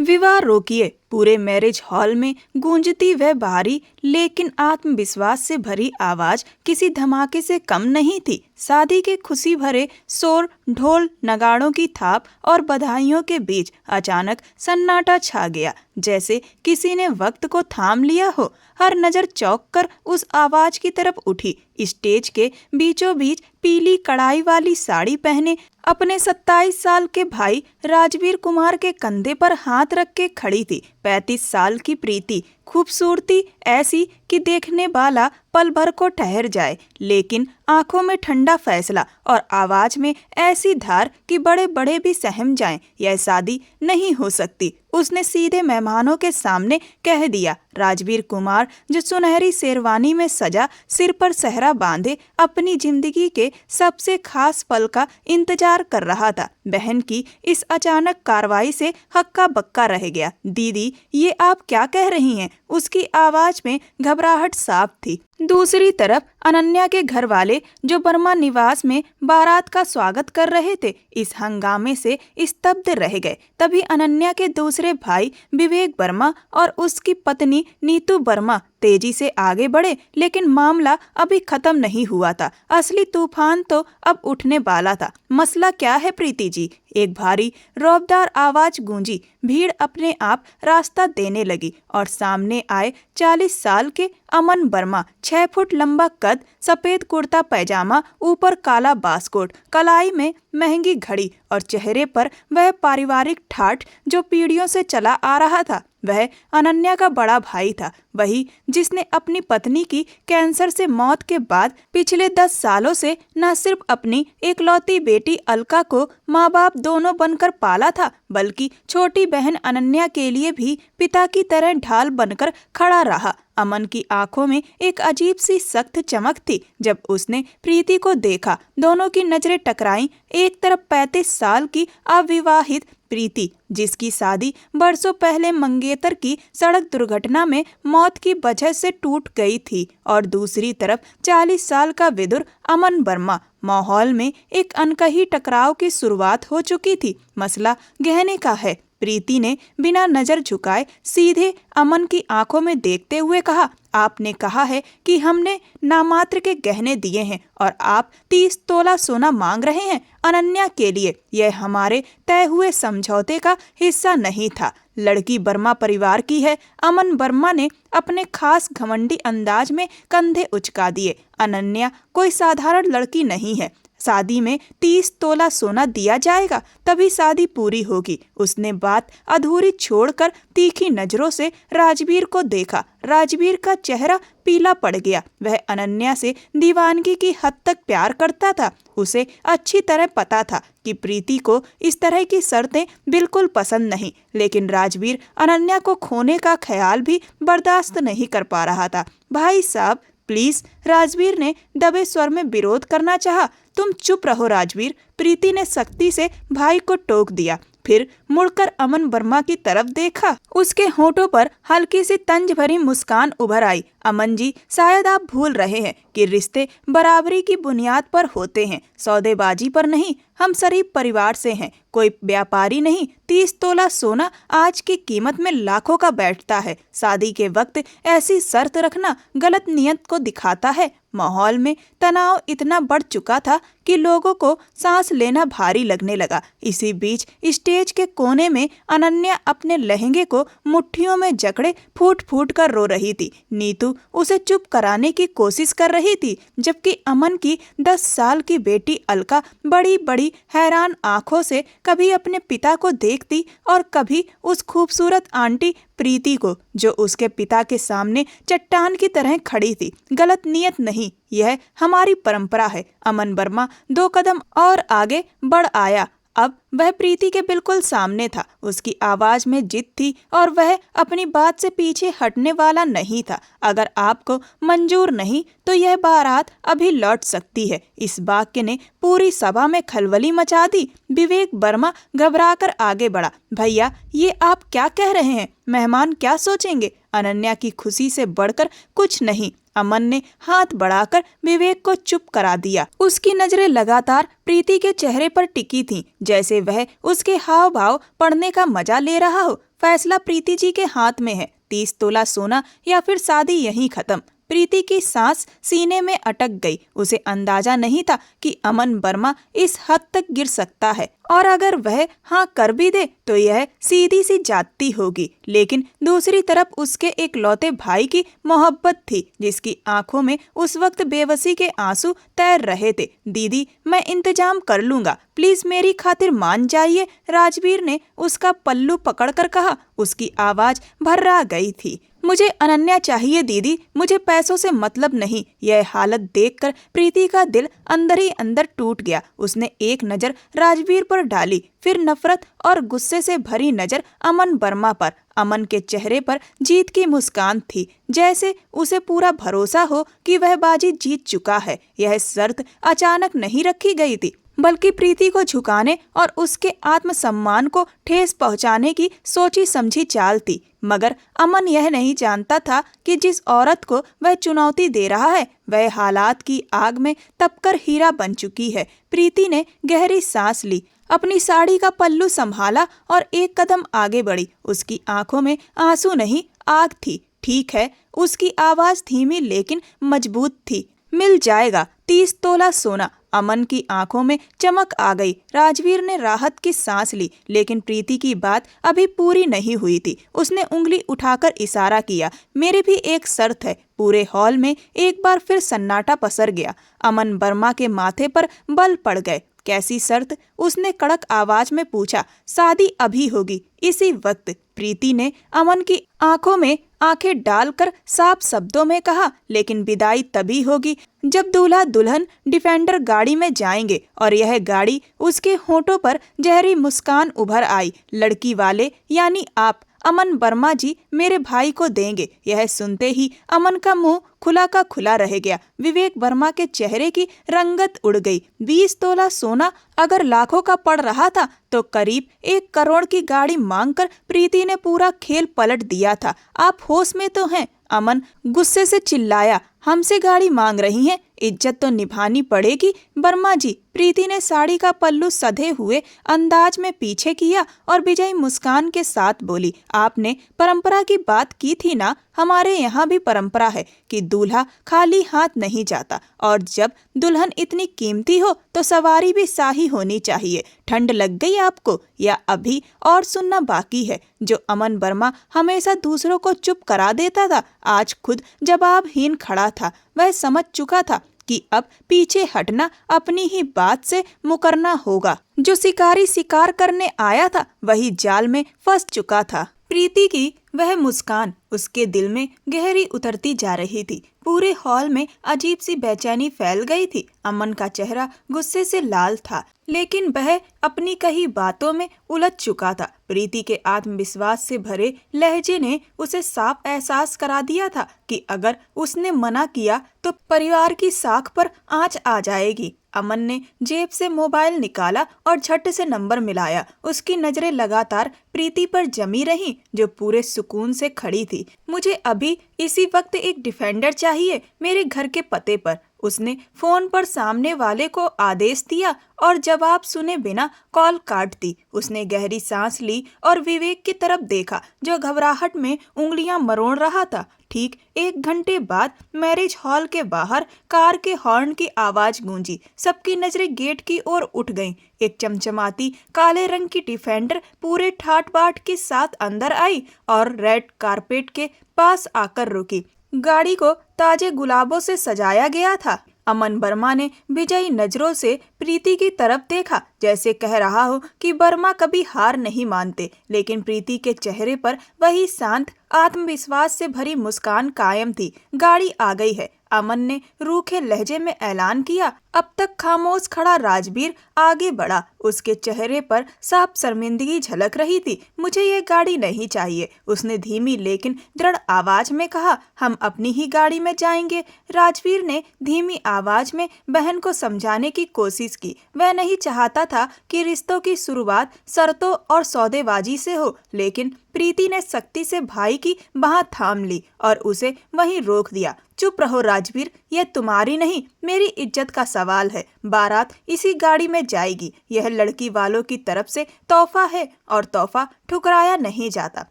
विवाह रोकिए। पूरे मैरिज हॉल में गूंजती वह भारी लेकिन आत्मविश्वास से भरी आवाज किसी धमाके से कम नहीं थी। शादी के खुशी भरे शोर, ढोल नगाड़ों की थाप और बधाइयों के बीच अचानक सन्नाटा छा गया, जैसे किसी ने वक्त को थाम लिया हो। हर नजर चौंक कर उस आवाज की तरफ उठी। स्टेज के बीचों बीच पीली कढ़ाई वाली साड़ी पहने अपने 27 साल के भाई राजवीर कुमार के कंधे पर हाथ रख के खड़ी थी 35 साल की प्रीति। खूबसूरती ऐसी कि देखने वाला पल भर को ठहर जाए, लेकिन आंखों में ठंडा फैसला और आवाज में ऐसी धार कि बड़े बड़े भी सहम जाएं। यह शादी नहीं हो सकती, उसने सीधे मेहमानों के सामने कह दिया। राजवीर कुमार, जो सुनहरी शेरवानी में सजा, सिर पर सहरा बांधे अपनी जिंदगी के सबसे खास पल का इंतजार कर रहा था, बहन की इस अचानक कार्रवाई से हक्का बक्का रह गया। दीदी, ये आप क्या कह रही हैं? उसकी आवाज में घबराहट साफ थी। दूसरी तरफ अनन्या के घर वाले, जो वर्मा निवास में बारात का स्वागत कर रहे थे, इस हंगामे से स्तब्ध रह गए। तभी अनन्या के दूसरे भाई विवेक वर्मा और उसकी पत्नी नीतू वर्मा तेजी से आगे बढ़े, लेकिन मामला अभी खत्म नहीं हुआ था। असली तूफान तो अब उठने वाला था। मसला क्या है प्रीति जी? एक भारी रौबदार आवाज गूंजी। भीड़ अपने आप रास्ता देने लगी और सामने आए 40 साल के अमन वर्मा। 6 फुट लंबा कद, सफेद कुर्ता पैजामा, ऊपर काला बास्कोट, कलाई में महंगी घड़ी और चेहरे पर वह पारिवारिक ठाठ जो पीढ़ियों से चला आ रहा था। वह अनन्या का बड़ा भाई था, वही जिसने अपनी पत्नी की कैंसर से मौत के बाद पिछले 10 सालों से न सिर्फ अपनी एकलौती बेटी अलका को माँ बाप दोनों बनकर पाला था, बल्कि छोटी बहन अनन्या के लिए भी पिता की तरह ढाल बनकर खड़ा रहा। अमन की आंखों में एक अजीब सी सख्त चमक थी जब उसने प्रीति को देखा। दोनों की नजरें टकराईं। एक तरफ 35 साल की अविवाहित प्रीति, जिसकी शादी बरसों पहले मंगेतर की सड़क दुर्घटना में मौत की वजह से टूट गई थी, और दूसरी तरफ 40 साल का विदुर अमन वर्मा। माहौल में एक अनकही टकराव की शुरुआत हो चुकी थी। मसला गहने का है। प्रीति ने बिना नजर झुकाए सीधे अमन की आंखों में देखते हुए कहा, आपने कहा है कि हमने नामात्र के गहने दिए हैं और आप 30 तोला सोना मांग रहे हैं अनन्या के लिए। यह हमारे तय हुए समझौते का हिस्सा नहीं था। लड़की वर्मा परिवार की है। अमन वर्मा ने अपने खास घमंडी अंदाज में कंधे उचका दिए। अनन्या कोई साधारण लड़की नहीं है। शादी में 30 तोला सोना दिया जाएगा, तभी शादी पूरी होगी। उसने बात अधूरी छोड़कर तीखी नजरों से राजवीर को देखा। राजवीर का चेहरा पीला पड़ गया। वह अनन्या से दीवानगी की हद तक प्यार करता था। उसे अच्छी तरह पता था कि प्रीति को इस तरह की शर्तें बिल्कुल पसंद नहीं, लेकिन राजवीर अनन्या को खोने का ख्याल भी बर्दाश्त नहीं कर पा रहा था। भाई साहब प्लीज, राजवीर ने दबे स्वर में विरोध करना चाहा। तुम चुप रहो राजवीर, प्रीति ने सख्ती से भाई को टोक दिया। फिर मुड़कर अमन वर्मा की तरफ देखा। उसके होठों पर हल्की सी तंज भरी मुस्कान उभर आई। अमन जी, शायद आप भूल रहे हैं कि रिश्ते बराबरी की बुनियाद पर होते हैं, सौदेबाजी पर नहीं। हम शरीफ परिवार से हैं, कोई व्यापारी नहीं। 30 तोला सोना आज की कीमत में लाखों का बैठता है। शादी के वक्त ऐसी शर्त रखना गलत नियत को दिखाता है। माहौल में तनाव इतना बढ़ चुका था कि लोगों को सांस लेना भारी लगने लगा। इसी बीच स्टेज के कोने में अनन्या अपने लहंगे को मुट्ठियों में जकड़े फूट फूट कर रो रही थी। नीतू उसे चुप कराने की कोशिश कर रही थी, जबकि अमन की 10 साल की बेटी अलका बड़ी बड़ी हैरान आंखों से कभी अपने पिता को देखती और कभी उस खूबसूरत आंटी प्रीति को, जो उसके पिता के सामने चट्टान की तरह खड़ी थी। गलत नियत नहीं, यह हमारी परंपरा है। अमन वर्मा 2 कदम और आगे बढ़ आया। अब वह प्रीति के बिल्कुल सामने था। उसकी आवाज में जिद थी और वह अपनी बात से पीछे हटने वाला नहीं था। अगर आपको मंजूर नहीं तो यह बारात अभी लौट सकती है। इस वाक्य ने पूरी सभा में खलबली मचा दी। विवेक वर्मा घबराकर आगे बढ़ा। भैया, ये आप क्या कह रहे हैं? मेहमान क्या सोचेंगे? अनन्या की खुशी से बढ़कर कुछ नहीं। अमन ने हाथ बढ़ाकर विवेक को चुप करा दिया। उसकी नजरें लगातार प्रीति के चेहरे पर टिकी थीं, जैसे वह उसके हाव भाव पढ़ने का मजा ले रहा हो। फैसला प्रीति जी के हाथ में है, 30 तोला सोना या फिर शादी यहीं खत्म। प्रीति की सांस सीने में अटक गई। उसे अंदाजा नहीं था कि अमन वर्मा इस हद तक गिर सकता है, और अगर वह हाँ कर भी दे तो यह सीधी सी जाती होगी। लेकिन दूसरी तरफ उसके एक लौते भाई की मोहब्बत थी, जिसकी आंखों में उस वक्त बेबसी के आंसू तैर रहे थे। दीदी, मैं इंतजाम कर लूंगा, प्लीज मेरी खातिर मान जाइए, राजवीर ने उसका पल्लू पकड़कर कहा। उसकी आवाज भर्रा गई थी। मुझे अनन्या चाहिए दीदी, मुझे पैसों से मतलब नहीं। यह हालत देखकर प्रीति का दिल अंदर ही अंदर टूट गया। उसने एक नजर राजवीर पर डाली, फिर नफरत और गुस्से से भरी नजर अमन वर्मा पर। अमन के चेहरे पर जीत की मुस्कान थी, जैसे उसे पूरा भरोसा हो कि वह बाजी जीत चुका है। यह शर्त अचानक नहीं रखी गई थी, बल्कि प्रीति को झुकाने और उसके आत्मसम्मान को ठेस पहुंचाने की सोची समझी चाल थी। मगर अमन यह नहीं जानता था कि जिस औरत को वह चुनौती दे रहा है, वह हालात की आग में तपकर हीरा बन चुकी है। प्रीति ने गहरी सांस ली, अपनी साड़ी का पल्लू संभाला और एक कदम आगे बढ़ी। उसकी आंखों में आंसू नहीं, आग थी। ठीक है, उसकी आवाज धीमी लेकिन मजबूत थी। मिल जाएगा 30 तोला सोना। अमन की आंखों में चमक आ गई। राजवीर ने राहत की सांस ली, लेकिन प्रीति की बात अभी पूरी नहीं हुई थी। उसने उंगली उठाकर इशारा किया। मेरी भी एक शर्त है। पूरे हॉल में एक बार फिर सन्नाटा पसर गया। अमन वर्मा के माथे पर बल पड़ गए। कैसी शर्त? उसने कड़क आवाज में पूछा। शादी अभी होगी, इसी वक्त। प्रीति ने अमन की आंखों में आंखें डालकर साफ शब्दों में कहा, लेकिन विदाई तभी होगी जब दूल्हा दुल्हन डिफेंडर गाड़ी में जाएंगे। और यह गाड़ी, उसके होठों पर जहरी मुस्कान उभर आई। लड़की वाले यानी आप, अमन वर्मा जी, मेरे भाई को देंगे। यह सुनते ही अमन का मुंह खुला का खुला रह गया। विवेक वर्मा के चेहरे की रंगत उड़ गई। 20 तोला सोना अगर लाखों का पड़ रहा था, तो करीब 1 करोड़ की गाड़ी मांगकर प्रीति ने पूरा खेल पलट दिया था। आप होश में तो हैं? अमन गुस्से से चिल्लाया। हमसे गाड़ी मांग रही हैं? इज्जत तो निभानी पड़ेगी वर्मा जी। प्रीति ने साड़ी का पल्लू सधे हुए अंदाज में पीछे किया और विजयी मुस्कान के साथ बोली, आपने परंपरा की बात की थी ना, हमारे यहाँ भी परंपरा है कि दूल्हा खाली हाथ नहीं जाता, और जब दुल्हन इतनी कीमती हो तो सवारी भी शाही होनी चाहिए। ठंड लग गई आपको, या अभी और सुनना बाकी है? जो अमन वर्मा हमेशा दूसरों को चुप करा देता था, आज खुद जवाबहीन खड़ा था। वह समझ चुका था कि अब पीछे हटना अपनी ही बात से मुकरना होगा। जो शिकारी शिकार करने आया था, वही जाल में फंस चुका था। प्रीति की वह मुस्कान उसके दिल में गहरी उतरती जा रही थी। पूरे हॉल में अजीब सी बेचैनी फैल गई थी। अमन का चेहरा गुस्से से लाल था, लेकिन वह अपनी कही बातों में उलझ चुका था। प्रीति के आत्मविश्वास से भरे लहजे ने उसे साफ एहसास करा दिया था कि अगर उसने मना किया तो परिवार की साख पर आंच आ जाएगी। अमन ने जेब से मोबाइल निकाला और झट से नंबर मिलाया। उसकी नजरें लगातार प्रीति पर जमी रहीं, जो पूरे सुकून से खड़ी थी। मुझे अभी इसी वक्त एक डिफेंडर चाहिए, मेरे घर के पते पर। उसने फोन पर सामने वाले को आदेश दिया और जवाब सुने बिना कॉल काट दी। उसने गहरी सांस ली और विवेक की तरफ देखा, जो घबराहट में उंगलियां मरोड़ रहा था। ठीक 1 घंटे बाद मैरिज हॉल के बाहर कार के हॉर्न की आवाज गूंजी। सबकी नजरें गेट की ओर उठ गईं। एक चमचमाती काले रंग की डिफेंडर पूरे ठाट बाट के साथ अंदर आई और रेड कारपेट के पास आकर रुकी। गाड़ी को ताजे गुलाबों से सजाया गया था। अमन वर्मा ने विजयी नजरों से प्रीति की तरफ देखा, जैसे कह रहा हो कि वर्मा कभी हार नहीं मानते। लेकिन प्रीति के चेहरे पर वही शांत आत्मविश्वास से भरी मुस्कान कायम थी। गाड़ी आ गई है, अमन ने रूखे लहजे में ऐलान किया। अब तक खामोश खड़ा राजवीर आगे बढ़ा। उसके चेहरे पर साफ शर्मिंदगी झलक रही थी। मुझे ये गाड़ी नहीं चाहिए, उसने धीमी लेकिन दृढ़ आवाज में कहा। हम अपनी ही गाड़ी में जाएंगे। राजवीर ने धीमी आवाज में बहन को समझाने की कोशिश की। वह नहीं चाहता था कि रिश्तों की शुरुआत शर्तों और सौदेबाजी से हो, लेकिन प्रीति ने सख्ती से भाई की बांह थाम ली और उसे वहीं रोक दिया। चुप रहो राजवीर, यह तुम्हारी नहीं मेरी इज्जत का सवाल है। बारात इसी गाड़ी में जाएगी। यह लड़की वालों की तरफ से तोहफा है और तोहफा ठुकराया नहीं जाता।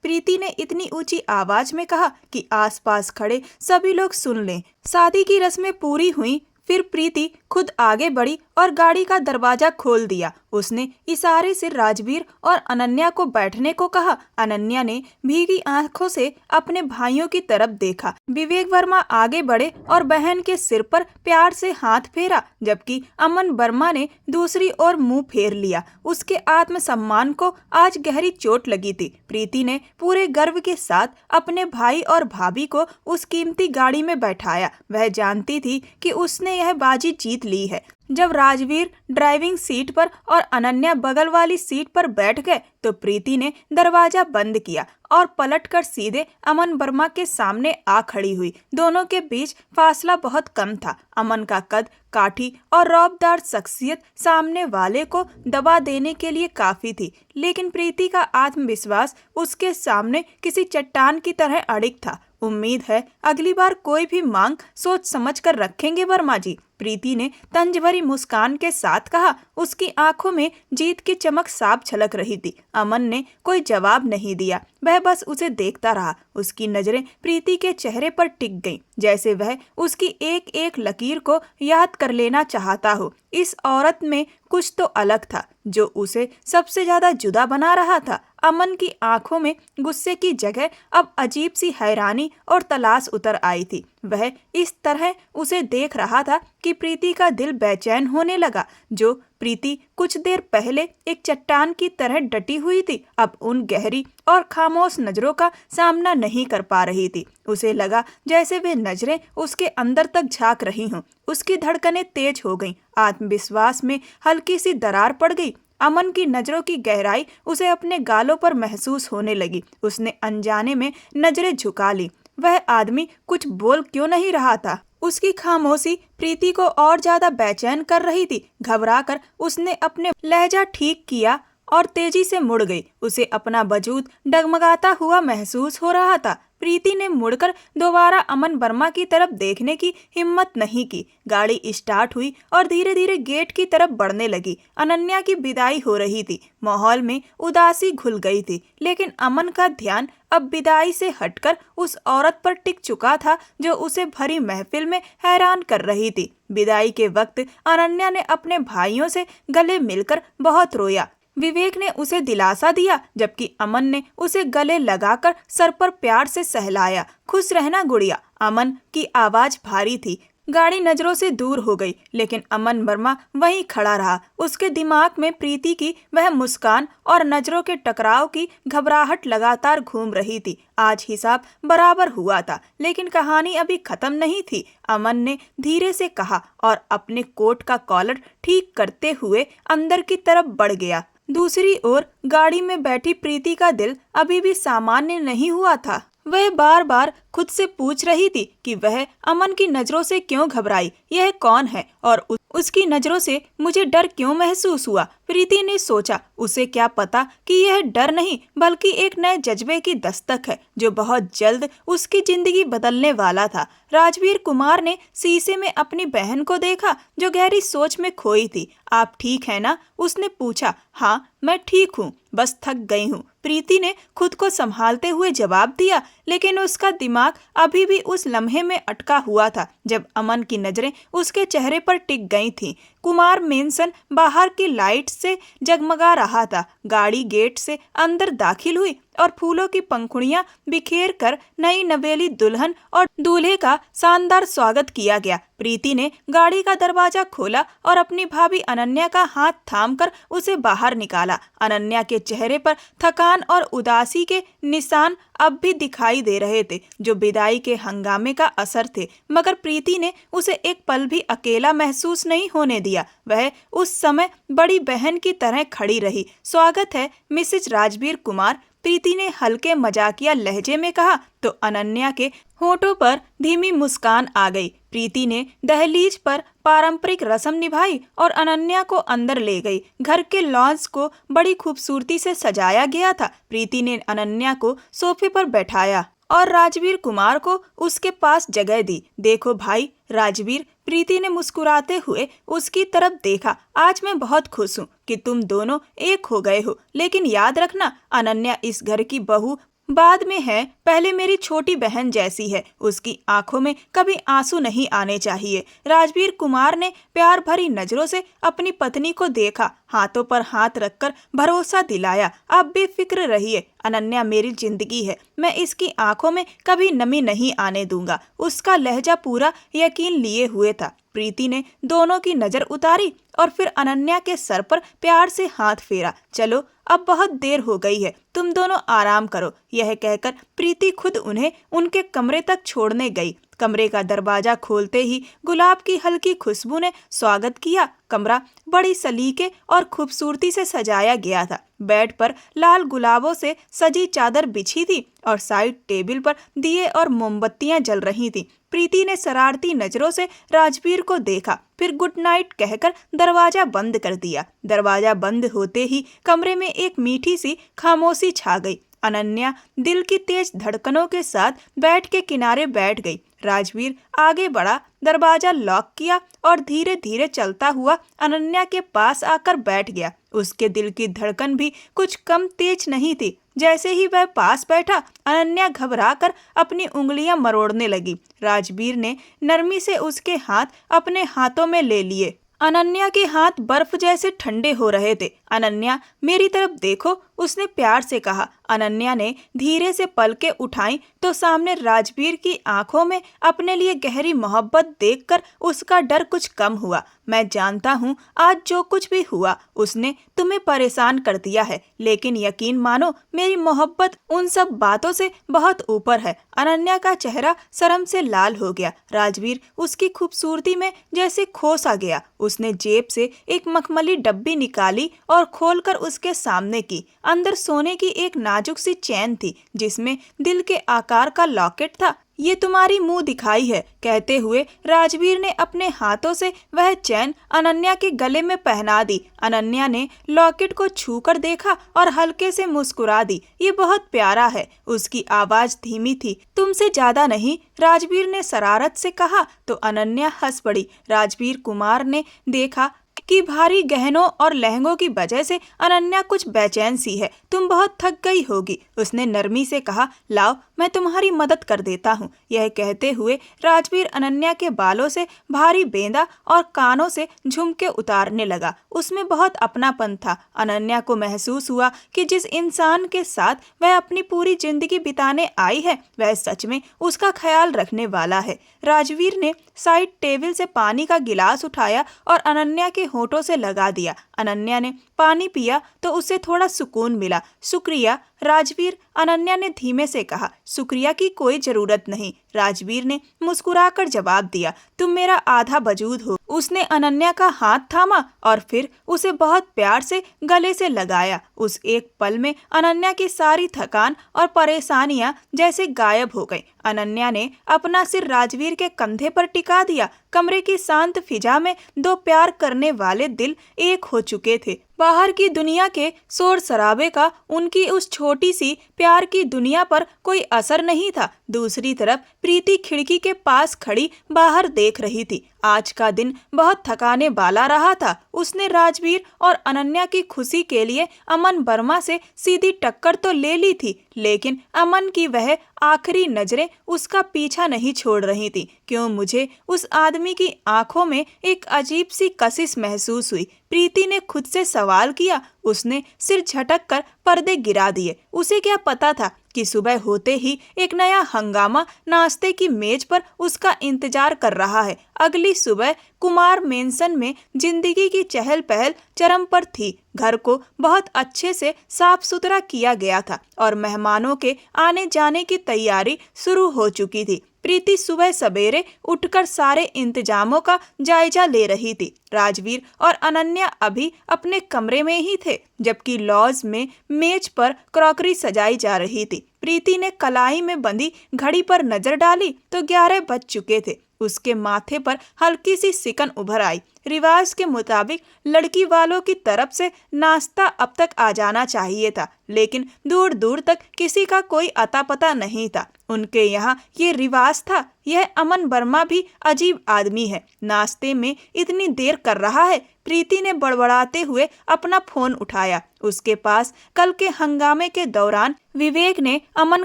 प्रीति ने इतनी ऊंची आवाज में कहा कि आसपास खड़े सभी लोग सुन लें। शादी की रस्में पूरी हुई। फिर प्रीति खुद आगे बढ़ी और गाड़ी का दरवाजा खोल दिया। उसने इशारे से राजवीर और अनन्या को बैठने को कहा। अनन्या ने भीगी आंखों से अपने भाइयों की तरफ देखा। विवेक वर्मा आगे बढ़े और बहन के सिर पर प्यार से हाथ फेरा, जबकि अमन वर्मा ने दूसरी ओर मुंह फेर लिया। उसके आत्मसम्मान को आज गहरी चोट लगी थी। प्रीति ने पूरे गर्व के साथ अपने भाई और भाभी को उस कीमती गाड़ी में बैठाया। वह जानती थी कि उसने यह बाजी जीत ली है। जब राजवीर ड्राइविंग सीट पर और अनन्या बगल वाली सीट पर बैठ गए तो प्रीति ने दरवाजा बंद किया और पलटकर सीधे अमन वर्मा के सामने आ खड़ी हुई। दोनों के बीच फासला बहुत कम था। अमन का कद, काठी और रौबदार शख्सियत सामने वाले को दबा देने के लिए काफी थी, लेकिन प्रीति का आत्मविश्वास उसके सामने किसी चट्टान की तरह अड़िग था। उम्मीद है अगली बार कोई भी मांग सोच समझ कर रखेंगे वर्मा जी, प्रीति ने तंज भरी मुस्कान के साथ कहा। उसकी आंखों में जीत की चमक साफ झलक रही थी। अमन ने कोई जवाब नहीं दिया, वह बस उसे देखता रहा। उसकी नजरें प्रीति के चेहरे पर टिक गईं, जैसे वह उसकी एक एक लकीर को याद कर लेना चाहता हो। इस औरत में कुछ तो अलग था जो उसे सबसे ज्यादा जुदा बना रहा था। अमन की आंखों में गुस्से की जगह अब अजीब सी हैरानी और तलाश उतर आई थी। वह इस तरह उसे देख रहा था कि प्रीति का दिल बेचैन होने लगा। जो प्रीति कुछ देर पहले एक चट्टान की तरह डटी हुई थी, अब उन गहरी और खामोश नजरों का सामना नहीं कर पा रही थी। उसे लगा जैसे वे नजरें उसके अंदर तक झांक रही हों। उसकी धड़कनें तेज हो गईं, आत्मविश्वास में हल्की सी दरार पड़ गई। अमन की नजरों की गहराई उसे अपने गालों पर महसूस होने लगी। उसने अनजाने में नजरें झुका ली। वह आदमी कुछ बोल क्यों नहीं रहा था? उसकी खामोशी प्रीति को और ज्यादा बेचैन कर रही थी। घबराकर उसने अपने लहजा ठीक किया और तेजी से मुड़ गई। उसे अपना वजूद डगमगाता हुआ महसूस हो रहा था। प्रीति ने मुड़कर दोबारा अमन वर्मा की तरफ देखने की हिम्मत नहीं की। गाड़ी स्टार्ट हुई और धीरे धीरे गेट की तरफ बढ़ने लगी। अनन्या की विदाई हो रही थी। माहौल में उदासी घुल गई थी, लेकिन अमन का ध्यान अब विदाई से हटकर उस औरत पर टिक चुका था जो उसे भरी महफिल में हैरान कर रही थी। विदाई के वक्त अनन्या ने अपने भाइयों से गले मिलकर बहुत रोया। विवेक ने उसे दिलासा दिया, जबकि अमन ने उसे गले लगाकर सर पर प्यार से सहलाया। खुश रहना गुड़िया। अमन की आवाज भारी थी। गाड़ी नजरों से दूर हो गई, लेकिन अमन वर्मा वहीं खड़ा रहा। उसके दिमाग में प्रीति की वह मुस्कान और नजरों के टकराव की घबराहट लगातार घूम रही थी। आज हिसाब बराबर हुआ था, लेकिन कहानी अभी खत्म नहीं थी। अमन ने धीरे से कहा और अपने कोट का कॉलर ठीक करते हुए अंदर की तरफ बढ़ गया। दूसरी ओर गाड़ी में बैठी प्रीति का दिल अभी भी सामान्य नहीं हुआ था। वह बार बार खुद से पूछ रही थी कि वह अमन की नजरों से क्यों घबराई, यह कौन है और उसकी नजरों से मुझे डर क्यों महसूस हुआ। प्रीति ने सोचा, उसे क्या पता कि यह डर नहीं बल्कि एक नए जज्बे की दस्तक है जो बहुत जल्द उसकी जिंदगी बदलने वाला था। राजवीर कुमार ने शीशे में अपनी बहन को देखा जो गहरी सोच में खोई थी। आप ठीक है ना? उसने पूछा। हाँ, मैं ठीक हूँ, बस थक गई हूँ, प्रीति ने खुद को संभालते हुए जवाब दिया। लेकिन उसका दिमाग अभी भी उस लम्हे में अटका हुआ था जब अमन की नजरें उसके चेहरे पर टिक गई थीं। कुमार मेंशन बाहर की लाइट से जगमगा रहा था। गाड़ी गेट से अंदर दाखिल हुई और फूलों की पंखुड़ियां बिखेर कर नई नवेली दुल्हन और दूल्हे का शानदार स्वागत किया गया। प्रीति ने गाड़ी का दरवाजा खोला और अपनी भाभी अनन्या का हाथ थामकर उसे बाहर निकाला। अनन्या के चेहरे पर थकान और उदासी के निशान अब भी दिखाई दे रहे थे, जो विदाई के हंगामे का असर थे, मगर प्रीति ने उसे एक पल भी अकेला महसूस नहीं होने दिया। वह उस समय बड़ी बहन की तरह खड़ी रही। स्वागत है मिसेज राजवीर कुमार, प्रीति ने हल्के मजाकिया लहजे में कहा तो अनन्या के होठों पर धीमी मुस्कान आ गई। प्रीति ने दहलीज पर पारंपरिक रस्म निभाई और अनन्या को अंदर ले गई। घर के लॉन्स को बड़ी खूबसूरती से सजाया गया था। प्रीति ने अनन्या को सोफे पर बैठाया और राजवीर कुमार को उसके पास जगह दी। देखो भाई राजवीर, प्रीति ने मुस्कुराते हुए उसकी तरफ देखा, आज मैं बहुत खुश हूँ कि तुम दोनों एक हो गए हो, लेकिन याद रखना अनन्या इस घर की बहू बाद में है, पहले मेरी छोटी बहन जैसी है। उसकी आंखों में कभी आंसू नहीं आने चाहिए। राजवीर कुमार ने प्यार भरी नजरों से अपनी पत्नी को देखा, हाथों पर हाथ रखकर भरोसा दिलाया, अब बेफिक्र रहिए, अनन्या मेरी जिंदगी है, मैं इसकी आंखों में कभी नमी नहीं आने दूंगा। उसका लहजा पूरा यकीन लिए हुए था। प्रीति ने दोनों की नजर उतारी और फिर अनन्या के सर पर प्यार से हाथ फेरा। चलो अब बहुत देर हो गई है, तुम दोनों आराम करो। यह कहकर प्रीति खुद उन्हें उनके कमरे तक छोड़ने गई। कमरे का दरवाजा खोलते ही गुलाब की हल्की खुशबू ने स्वागत किया। कमरा बड़ी सलीके और खूबसूरती से सजाया गया था। बेड पर लाल गुलाबों से सजी चादर बिछी थी और साइड टेबल पर दिए और मोमबत्तियां जल रही थीं। प्रीति ने शरारती नजरों से राजवीर को देखा, फिर गुड नाइट कहकर दरवाजा बंद कर दिया। दरवाजा बंद होते ही कमरे में एक मीठी सी खामोशी छा गई। अनन्या दिल की तेज धड़कनों के साथ बेड के किनारे बैठ गई। राजवीर आगे बढ़ा, दरवाजा लॉक किया और धीरे धीरे चलता हुआ अनन्या के पास आकर बैठ गया। उसके दिल की धड़कन भी कुछ कम तेज नहीं थी। जैसे ही वह पास बैठा, अनन्या घबराकर अपनी उंगलियां मरोड़ने लगी। राजवीर ने नरमी से उसके हाथ अपने हाथों में ले लिए। अनन्या के हाथ बर्फ जैसे ठंडे हो रहे थे। अनन्या मेरी तरफ देखो, उसने प्यार से कहा। अनन्या ने धीरे से पलकें उठाई तो सामने राजवीर की आंखों में अपने लिए गहरी मोहब्बत देखकर उसका डर कुछ कम हुआ। मैं जानता हूँ आज जो कुछ भी हुआ उसने तुम्हें परेशान कर दिया है, लेकिन यकीन मानो मेरी मोहब्बत उन सब बातों से बहुत ऊपर है। अनन्या का चेहरा शर्म से लाल हो गया। राजवीर उसकी खूबसूरती में जैसे खो सा गया। उसने जेब से एक मखमली डब्बी निकाली और खोलकर उसके सामने की। अंदर सोने की एक नाजुक सी चैन थी जिसमें दिल के आकार का लॉकेट था। ये तुम्हारी मुंह दिखाई है, कहते हुए राजवीर ने अपने हाथों से वह चैन अनन्या के गले में पहना दी। अनन्या ने लॉकेट को छूकर देखा और हल्के से मुस्कुरा दी। ये बहुत प्यारा है। उसकी आवाज धीमी थी। तुमसे ज्यादा नहीं, राजवीर ने शरारत से कहा तो अनन्या हंस पड़ी। राजवीर कुमार ने देखा कि भारी गहनों और लहंगों की वजह से अनन्या कुछ बेचैन सी है। तुम बहुत थक गई होगी, उसने नरमी से कहा। लाओ मैं तुम्हारी मदद कर देता हूँ। यह कहते हुए राजवीर अनन्या के बालों से भारी बेंदा और कानों से झुमके उतारने लगा। उसमें बहुत अपनापन था। अनन्या को महसूस हुआ कि जिस इंसान के साथ वह अपनी पूरी जिंदगी बिताने आई है वह सच में उसका ख्याल रखने वाला है। राजवीर ने साइड टेबल से पानी का गिलास उठाया और अनन्या के होठों से लगा दिया। अनन्या ने पानी पिया तो उसे थोड़ा सुकून मिला। शुक्रिया राजवीर, अनन्या ने धीमे से कहा। शुक्रिया की कोई जरूरत नहीं, राजवीर ने मुस्कुराकर जवाब दिया। तुम मेरा आधा वजूद हो। उसने अनन्या का हाथ थामा और फिर उसे बहुत प्यार से गले से लगाया। उस एक पल में अनन्या की सारी थकान और परेशानियां जैसे गायब हो गई। अनन्या ने अपना सिर राजवीर के कंधे पर टिका दिया। कमरे की शांत फिजा में दो प्यार करने वाले दिल एक हो चुके थे। बाहर की दुनिया के शोर शराबे का उनकी उस छोटी सी प्यार की दुनिया पर कोई असर नहीं था। दूसरी तरफ प्रीति खिड़की के पास खड़ी बाहर देख रही थी। आज का दिन बहुत थकाने वाला रहा था। उसने राजवीर और अनन्या की खुशी के लिए अमन वर्मा से सीधी टक्कर तो ले ली थी, लेकिन अमन की वह आखिरी नजरें उसका पीछा नहीं छोड़ रही थी। क्यों मुझे उस आदमी की आंखों में एक अजीब सी कशिश महसूस हुई। प्रीति ने खुद से सवाल किया। उसने सिर झटक कर पर्दे गिरा दिए। उसे क्या पता था कि सुबह होते ही एक नया हंगामा नाश्ते की मेज पर उसका इंतजार कर रहा है। अगली सुबह कुमार मेंशन में जिंदगी की चहल पहल चरम पर थी। घर को बहुत अच्छे से साफ सुथरा किया गया था और मेहमानों के आने जाने की तैयारी शुरू हो चुकी थी। प्रीति सुबह सवेरे उठकर सारे इंतजामों का जायजा ले रही थी। राजवीर और अनन्या अभी अपने कमरे में ही थे। जबकि लॉज में मेज पर क्रॉकरी सजाई जा रही थी। प्रीति ने कलाई में बंधी घड़ी पर नजर डाली तो 11 बज चुके थे। उसके माथे पर हल्की सी सिकन उभर आई। रिवाज के मुताबिक लड़की वालों की तरफ से नाश्ता अब तक आ जाना चाहिए था, लेकिन दूर दूर तक किसी का कोई अता पता नहीं था। उनके यहाँ ये रिवाज था। यह अमन वर्मा भी अजीब आदमी है, नाश्ते में इतनी देर कर रहा है। प्रीति ने बड़बड़ाते हुए अपना फोन उठाया। उसके पास कल के हंगामे के दौरान विवेक ने अमन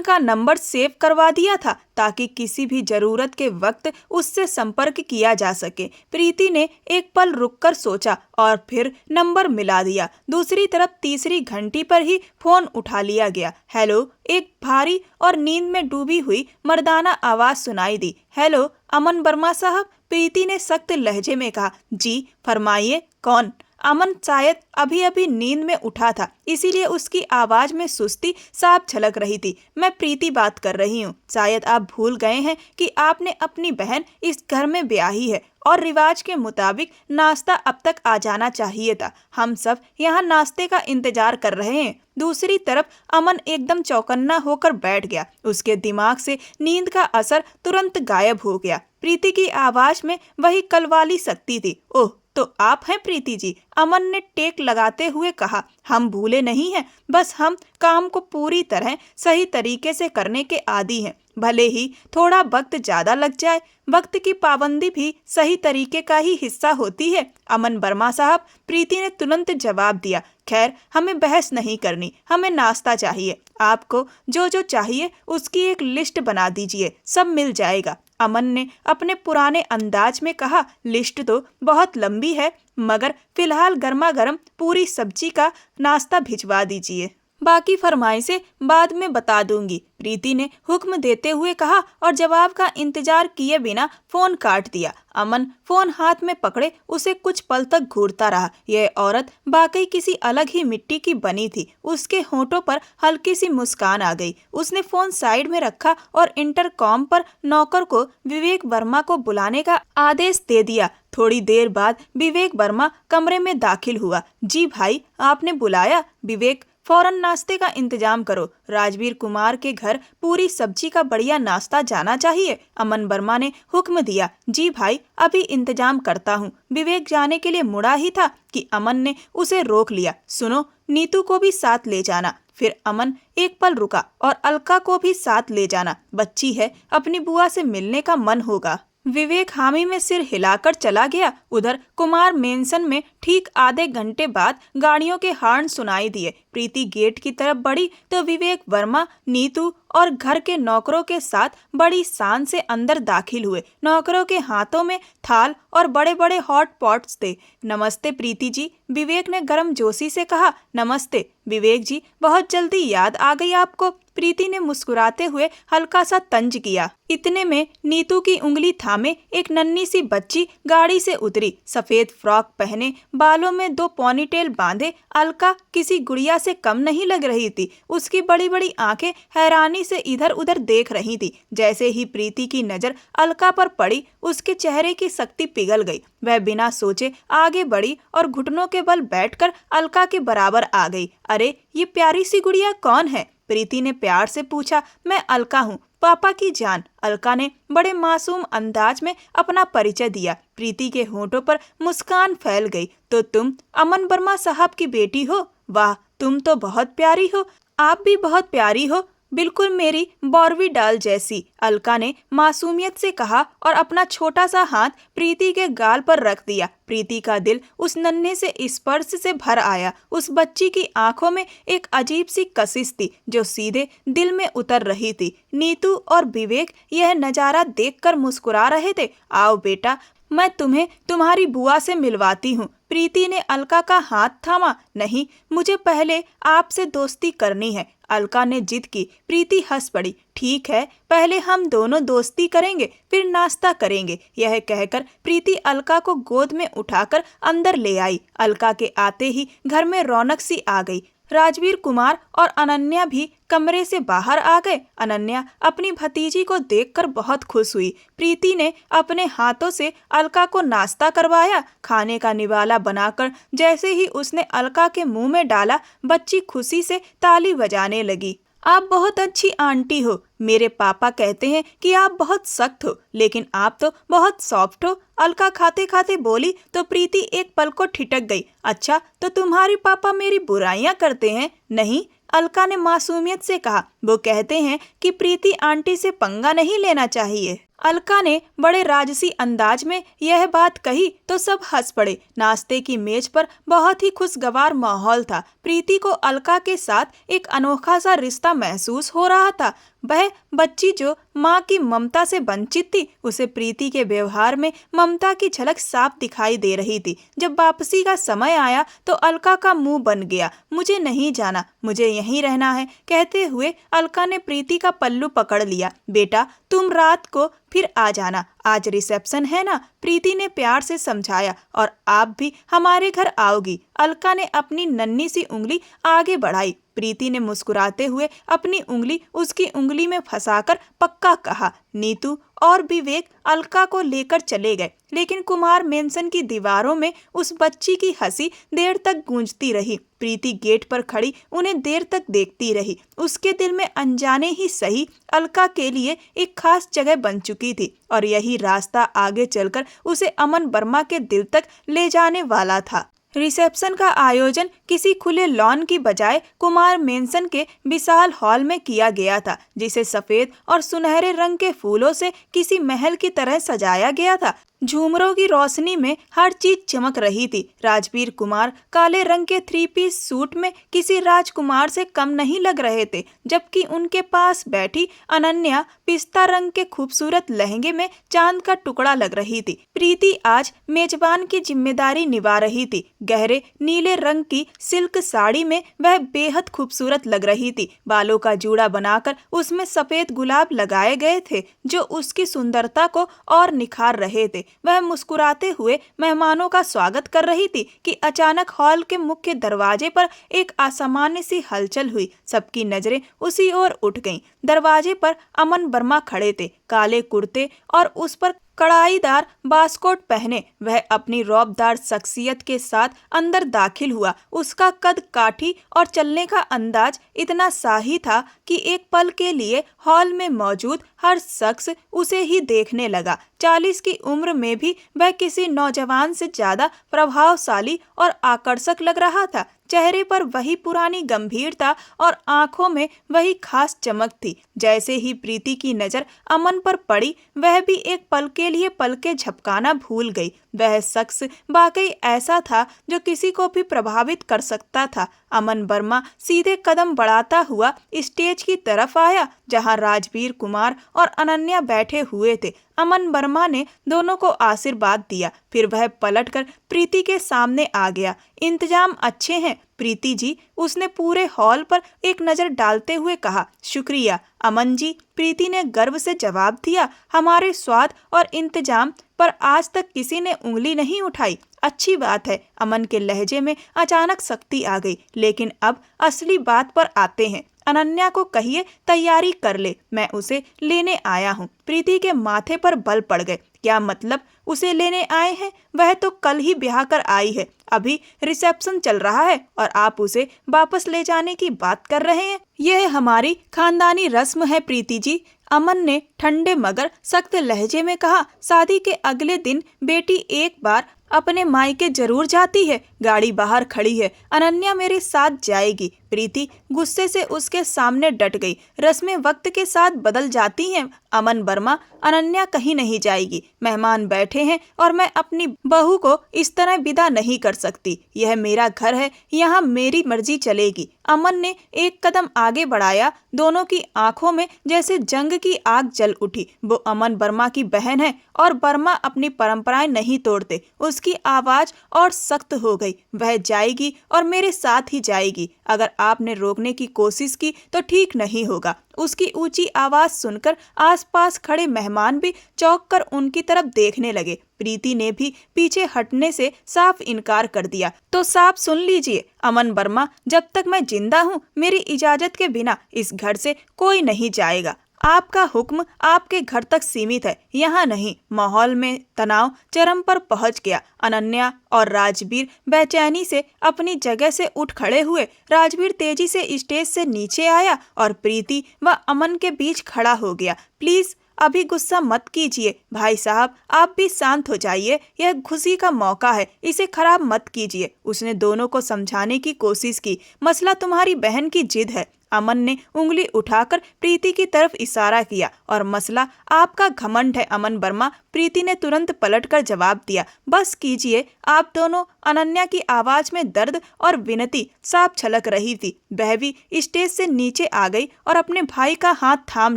का नंबर सेव करवा दिया था ताकि किसी भी जरूरत के वक्त उससे संपर्क किया जा सके। प्रीति ने एक पल रुककर सोचा और फिर नंबर मिला दिया। दूसरी तरफ तीसरी घंटी पर ही फोन उठा लिया गया। हेलो, एक भारी और नींद में डूबी हुई मर्दाना आवाज सुनाई दी। हेलो, अमन वर्मा साहब, प्रीति ने सख्त लहजे में कहा। जी फरमाइए, कौन? अमन शायद अभी अभी नींद में उठा था, इसीलिए उसकी आवाज में सुस्ती साफ झलक रही थी। मैं प्रीति बात कर रही हूँ। शायद आप भूल गए हैं कि आपने अपनी बहन इस घर में ब्याही है और रिवाज के मुताबिक नाश्ता अब तक आ जाना चाहिए था। हम सब यहाँ नाश्ते का इंतजार कर रहे हैं। दूसरी तरफ अमन एकदम चौकन्ना होकर बैठ गया। उसके दिमाग से नींद का असर तुरंत गायब हो गया। प्रीति की आवाज में वही कल वाली शक्ति थी। ओह, तो आप हैं प्रीति जी? अमन ने टेक लगाते हुए कहा। हम भूले नहीं हैं, बस हम काम को पूरी तरह सही तरीके से करने के आदी हैं। भले ही थोड़ा वक्त ज्यादा लग जाए, वक्त की पाबंदी भी सही तरीके का ही हिस्सा होती है। अमन वर्मा साहब, प्रीति ने तुरंत जवाब दिया। खैर, हमें बहस नहीं करनी, हमें नाश्ता चाहिए। आपको जो जो चाहिए उसकी एक लिस्ट बना दीजिए, सब मिल जाएगा। अमन ने अपने पुराने अंदाज में कहा। लिस्ट तो बहुत लंबी है, मगर फिलहाल गर्मा गर्म पूरी सब्जी का नाश्ता भिजवा दीजिए, बाकी फरमाइशें बाद में बता दूंगी, प्रीति ने हुक्म देते हुए कहा और जवाब का इंतजार किए बिना फोन काट दिया। अमन फोन हाथ में पकड़े उसे कुछ पल तक घूरता रहा। यह औरत वाकई किसी अलग ही मिट्टी की बनी थी। उसके होठों पर हल्की सी मुस्कान आ गई। उसने फोन साइड में रखा और इंटरकॉम पर नौकर को विवेक वर्मा को बुलाने का आदेश दे दिया। थोड़ी देर बाद विवेक वर्मा कमरे में दाखिल हुआ। जी भाई, आपने बुलाया? विवेक, फौरन नाश्ते का इंतजाम करो। राजवीर कुमार के घर पूरी सब्जी का बढ़िया नाश्ता जाना चाहिए, अमन वर्मा ने हुक्म दिया। जी भाई, अभी इंतजाम करता हूँ। विवेक जाने के लिए मुड़ा ही था कि अमन ने उसे रोक लिया। सुनो, नीतू को भी साथ ले जाना। फिर अमन एक पल रुका। और अलका को भी साथ ले जाना, बच्ची है, अपनी बुआ से मिलने का मन होगा। विवेक हामी में सिर हिलाकर चला गया। उधर कुमार मेंशन में ठीक आधे घंटे बाद गाड़ियों के हॉर्न सुनाई दिए। प्रीति गेट की तरफ बढ़ी तो विवेक वर्मा, नीतू और घर के नौकरों के साथ बड़ी शान से अंदर दाखिल हुए। नौकरों के हाथों में थाल और बड़े बड़े हॉट पॉट्स थे। नमस्ते प्रीति जी, विवेक ने गर्मजोशी से कहा। नमस्ते विवेक जी, बहुत जल्दी याद आ गई आपको, प्रीति ने मुस्कुराते हुए हल्का सा तंज किया। इतने में नीतू की उंगली थामे एक नन्ही सी बच्ची गाड़ी से उतरी। सफेद फ्रॉक पहने, बालों में 2 पोनीटेल बांधे अलका किसी गुड़िया से कम नहीं लग रही थी। उसकी बड़ी बड़ी आंखें हैरानी से इधर उधर देख रही थी। जैसे ही प्रीति की नजर अलका पर पड़ी, उसके चेहरे की शक्ति पिघल गई। वह बिना सोचे आगे बढ़ी और घुटनों के बल बैठकर अलका के बराबर आ गई। अरे, ये प्यारी सी गुड़िया कौन है? प्रीति ने प्यार से पूछा। मैं अलका हूँ, पापा की जान। अलका ने बड़े मासूम अंदाज में अपना परिचय दिया। प्रीति के होठों पर मुस्कान फैल गई। तो तुम अमन वर्मा साहब की बेटी हो? वाह, तुम तो बहुत प्यारी हो। आप भी बहुत प्यारी हो, बिल्कुल मेरी बॉर्बी डॉल जैसी, अलका ने मासूमियत से कहा और अपना छोटा सा हाथ प्रीति के गाल पर रख दिया। प्रीति का दिल उस नन्हे से स्पर्श से भर आया। उस बच्ची की आंखों में एक अजीब सी कशिश थी जो सीधे दिल में उतर रही थी। नीतू और विवेक यह नजारा देखकर मुस्कुरा रहे थे। आओ बेटा, मैं तुम्हें तुम्हारी बुआ से मिलवाती हूँ। प्रीति ने अलका का हाथ थामा। नहीं, मुझे पहले आपसे दोस्ती करनी है, अलका ने जिद की। प्रीति हंस पड़ी। ठीक है, पहले हम दोनों दोस्ती करेंगे, फिर नाश्ता करेंगे। यह कहकर प्रीति अलका को गोद में उठाकर अंदर ले आई। अलका के आते ही घर में रौनक सी आ गई। राजवीर कुमार और अनन्या भी कमरे से बाहर आ गए। अनन्या अपनी भतीजी को देखकर बहुत खुश हुई। प्रीति ने अपने हाथों से अलका को नाश्ता करवाया। खाने का निवाला बनाकर जैसे ही उसने अलका के मुंह में डाला, बच्ची खुशी से ताली बजाने लगी। आप बहुत अच्छी आंटी हो। मेरे पापा कहते हैं कि आप बहुत सख्त हो, लेकिन आप तो बहुत सॉफ्ट हो। अलका खाते खाते बोली तो प्रीति एक पल को ठिठक गई। अच्छा, तो तुम्हारे पापा मेरी बुराइयां करते हैं? नहीं, अलका ने मासूमियत से कहा। वो कहते हैं कि प्रीति आंटी से पंगा नहीं लेना चाहिए। अलका ने बड़े राजसी अंदाज में यह बात कही तो सब हंस पड़े। नाश्ते की मेज पर बहुत ही खुशगवार माहौल था। प्रीति को अलका के साथ एक अनोखा सा रिश्ता महसूस हो रहा था। वह बच्ची जो माँ की ममता से वंचित थी, उसे प्रीति के व्यवहार में ममता की झलक साफ दिखाई दे रही थी। जब वापसी का समय आया तो अलका का मुंह बन गया। मुझे नहीं जाना, मुझे यहीं रहना है। कहते हुए अलका ने प्रीति का पल्लू पकड़ लिया। बेटा, तुम रात को फिर आ जाना, आज रिसेप्शन है ना, प्रीति ने प्यार से समझाया। और आप भी हमारे घर आओगी। अलका ने अपनी नन्ही सी उंगली आगे बढ़ाई। प्रीति ने मुस्कुराते हुए अपनी उंगली उसकी उंगली में फंसाकर पक्का कहा। नीतू और विवेक अलका को लेकर चले गए, लेकिन कुमार मेंशन की दीवारों में उस बच्ची की हंसी देर तक गूंजती रही। प्रीति गेट पर खड़ी उन्हें देर तक देखती रही। उसके दिल में अनजाने ही सही अलका के लिए एक खास जगह बन चुकी थी, और यही रास्ता आगे चलकर उसे अमन वर्मा के दिल तक ले जाने वाला था। रिसेप्शन का आयोजन किसी खुले लॉन की बजाय कुमार मेंशन के विशाल हॉल में किया गया था, जिसे सफेद और सुनहरे रंग के फूलों से किसी महल की तरह सजाया गया था। झूमरों की रोशनी में हर चीज चमक रही थी। राजवीर कुमार काले रंग के 3 पीस सूट में किसी राजकुमार से कम नहीं लग रहे थे, जबकि उनके पास बैठी अनन्या पिस्ता रंग के खूबसूरत लहंगे में चांद का टुकड़ा लग रही थी। प्रीति आज मेजबान की जिम्मेदारी निभा रही थी। गहरे नीले रंग की सिल्क साड़ी में वह बेहद खूबसूरत लग रही थी। बालों का जूड़ा बनाकर उसमें सफेद गुलाब लगाए गए थे, जो उसकी सुंदरता को और निखार रहे थे। वह मुस्कुराते हुए मेहमानों का स्वागत कर रही थी कि अचानक हॉल के मुख्य दरवाजे पर एक असामान्य सी हलचल हुई। सबकी नजरें उसी ओर उठ गईं। दरवाजे पर अमन वर्मा खड़े थे, काले कुर्ते और उस पर कढ़ाईदार बास्कोट पहने। वह अपनी रौबदार शख्सियत के साथ अंदर दाखिल हुआ। उसका कद काठी और चलने का अंदाज इतना शाही था कि एक पल के लिए हॉल में मौजूद हर शख्स उसे ही देखने लगा। 40 की उम्र में भी वह किसी नौजवान से ज्यादा प्रभावशाली और आकर्षक लग रहा था। चेहरे पर वही पुरानी गंभीरता और आंखों में वही खास चमक थी। जैसे ही प्रीति की नजर अमन पर पड़ी, वह भी एक पल के लिए पलकें झपकाना भूल गई। वह शख्स वाकई ऐसा था जो किसी को भी प्रभावित कर सकता था। अमन वर्मा सीधे कदम बढ़ाता हुआ स्टेज की तरफ आया, जहां राजवीर कुमार और अनन्या बैठे हुए थे। अमन वर्मा ने दोनों को आशीर्वाद दिया, फिर वह पलटकर प्रीति के सामने आ गया। इंतजाम अच्छे हैं प्रीति जी, उसने पूरे हॉल पर एक नजर डालते हुए कहा। शुक्रिया अमन जी, प्रीति ने गर्व से जवाब दिया। हमारे स्वाद और इंतजाम पर आज तक किसी ने उंगली नहीं उठाई। अच्छी बात है। अमन के लहजे में अचानक सख्ती आ गई। लेकिन अब असली बात पर आते हैं। अनन्या को कहिए तैयारी कर ले, मैं उसे लेने आया हूँ। प्रीति के माथे पर बल पड़ गए। क्या मतलब उसे लेने आए हैं? वह तो कल ही ब्याह कर आई है, अभी रिसेप्शन चल रहा है और आप उसे वापस ले जाने की बात कर रहे हैं। यह हमारी खानदानी रस्म है प्रीति जी, अमन ने ठंडे मगर सख्त लहजे में कहा। शादी के अगले दिन बेटी एक बार अपने मायके जरूर जाती है। गाड़ी बाहर खड़ी है, अनन्या मेरे साथ जाएगी। प्रीति गुस्से से उसके सामने डट गई। रस्में वक्त के साथ बदल जाती हैं अमन वर्मा, अनन्या कहीं नहीं जाएगी। मेहमान बैठे हैं और मैं अपनी बहू को इस तरह विदा नहीं कर सकती। यह मेरा घर है, यहाँ मेरी मर्जी चलेगी। अमन ने एक कदम आगे बढ़ाया। दोनों की आंखों में जैसे जंग की आग जल उठी। वो अमन वर्मा की बहन है और वर्मा अपनी परंपराएं नहीं तोड़ते। उसके उसकी आवाज और सख्त हो गई। वह जाएगी और मेरे साथ ही जाएगी। अगर आपने रोकने की कोशिश की तो ठीक नहीं होगा। उसकी ऊंची आवाज सुनकर आसपास खड़े मेहमान भी चौंक कर उनकी तरफ देखने लगे। प्रीति ने भी पीछे हटने से साफ इनकार कर दिया। तो साफ सुन लीजिए अमन वर्मा, जब तक मैं जिंदा हूँ मेरी इजाजत के बिना इस घर से कोई नहीं जाएगा। आपका हुक्म आपके घर तक सीमित है, यहाँ नहीं। माहौल में तनाव चरम पर पहुंच गया। अनन्या और राजवीर बेचैनी से अपनी जगह से उठ खड़े हुए। राजवीर तेजी से स्टेज से नीचे आया और प्रीति व अमन के बीच खड़ा हो गया। प्लीज अभी गुस्सा मत कीजिए भाई साहब, आप भी शांत हो जाइए। यह खुशी का मौका है, इसे खराब मत कीजिए। उसने दोनों को समझाने की कोशिश की। मसला तुम्हारी बहन की जिद है। अमन ने उंगली उठाकर प्रीति की तरफ इशारा किया। और मसला आपका घमंड है अमन वर्मा, प्रीति ने तुरंत पलटकर जवाब दिया। बस कीजिए आप दोनों। अनन्या की आवाज में दर्द और विनती साफ छलक रही थी। वह भी स्टेज से नीचे आ गई और अपने भाई का हाथ थाम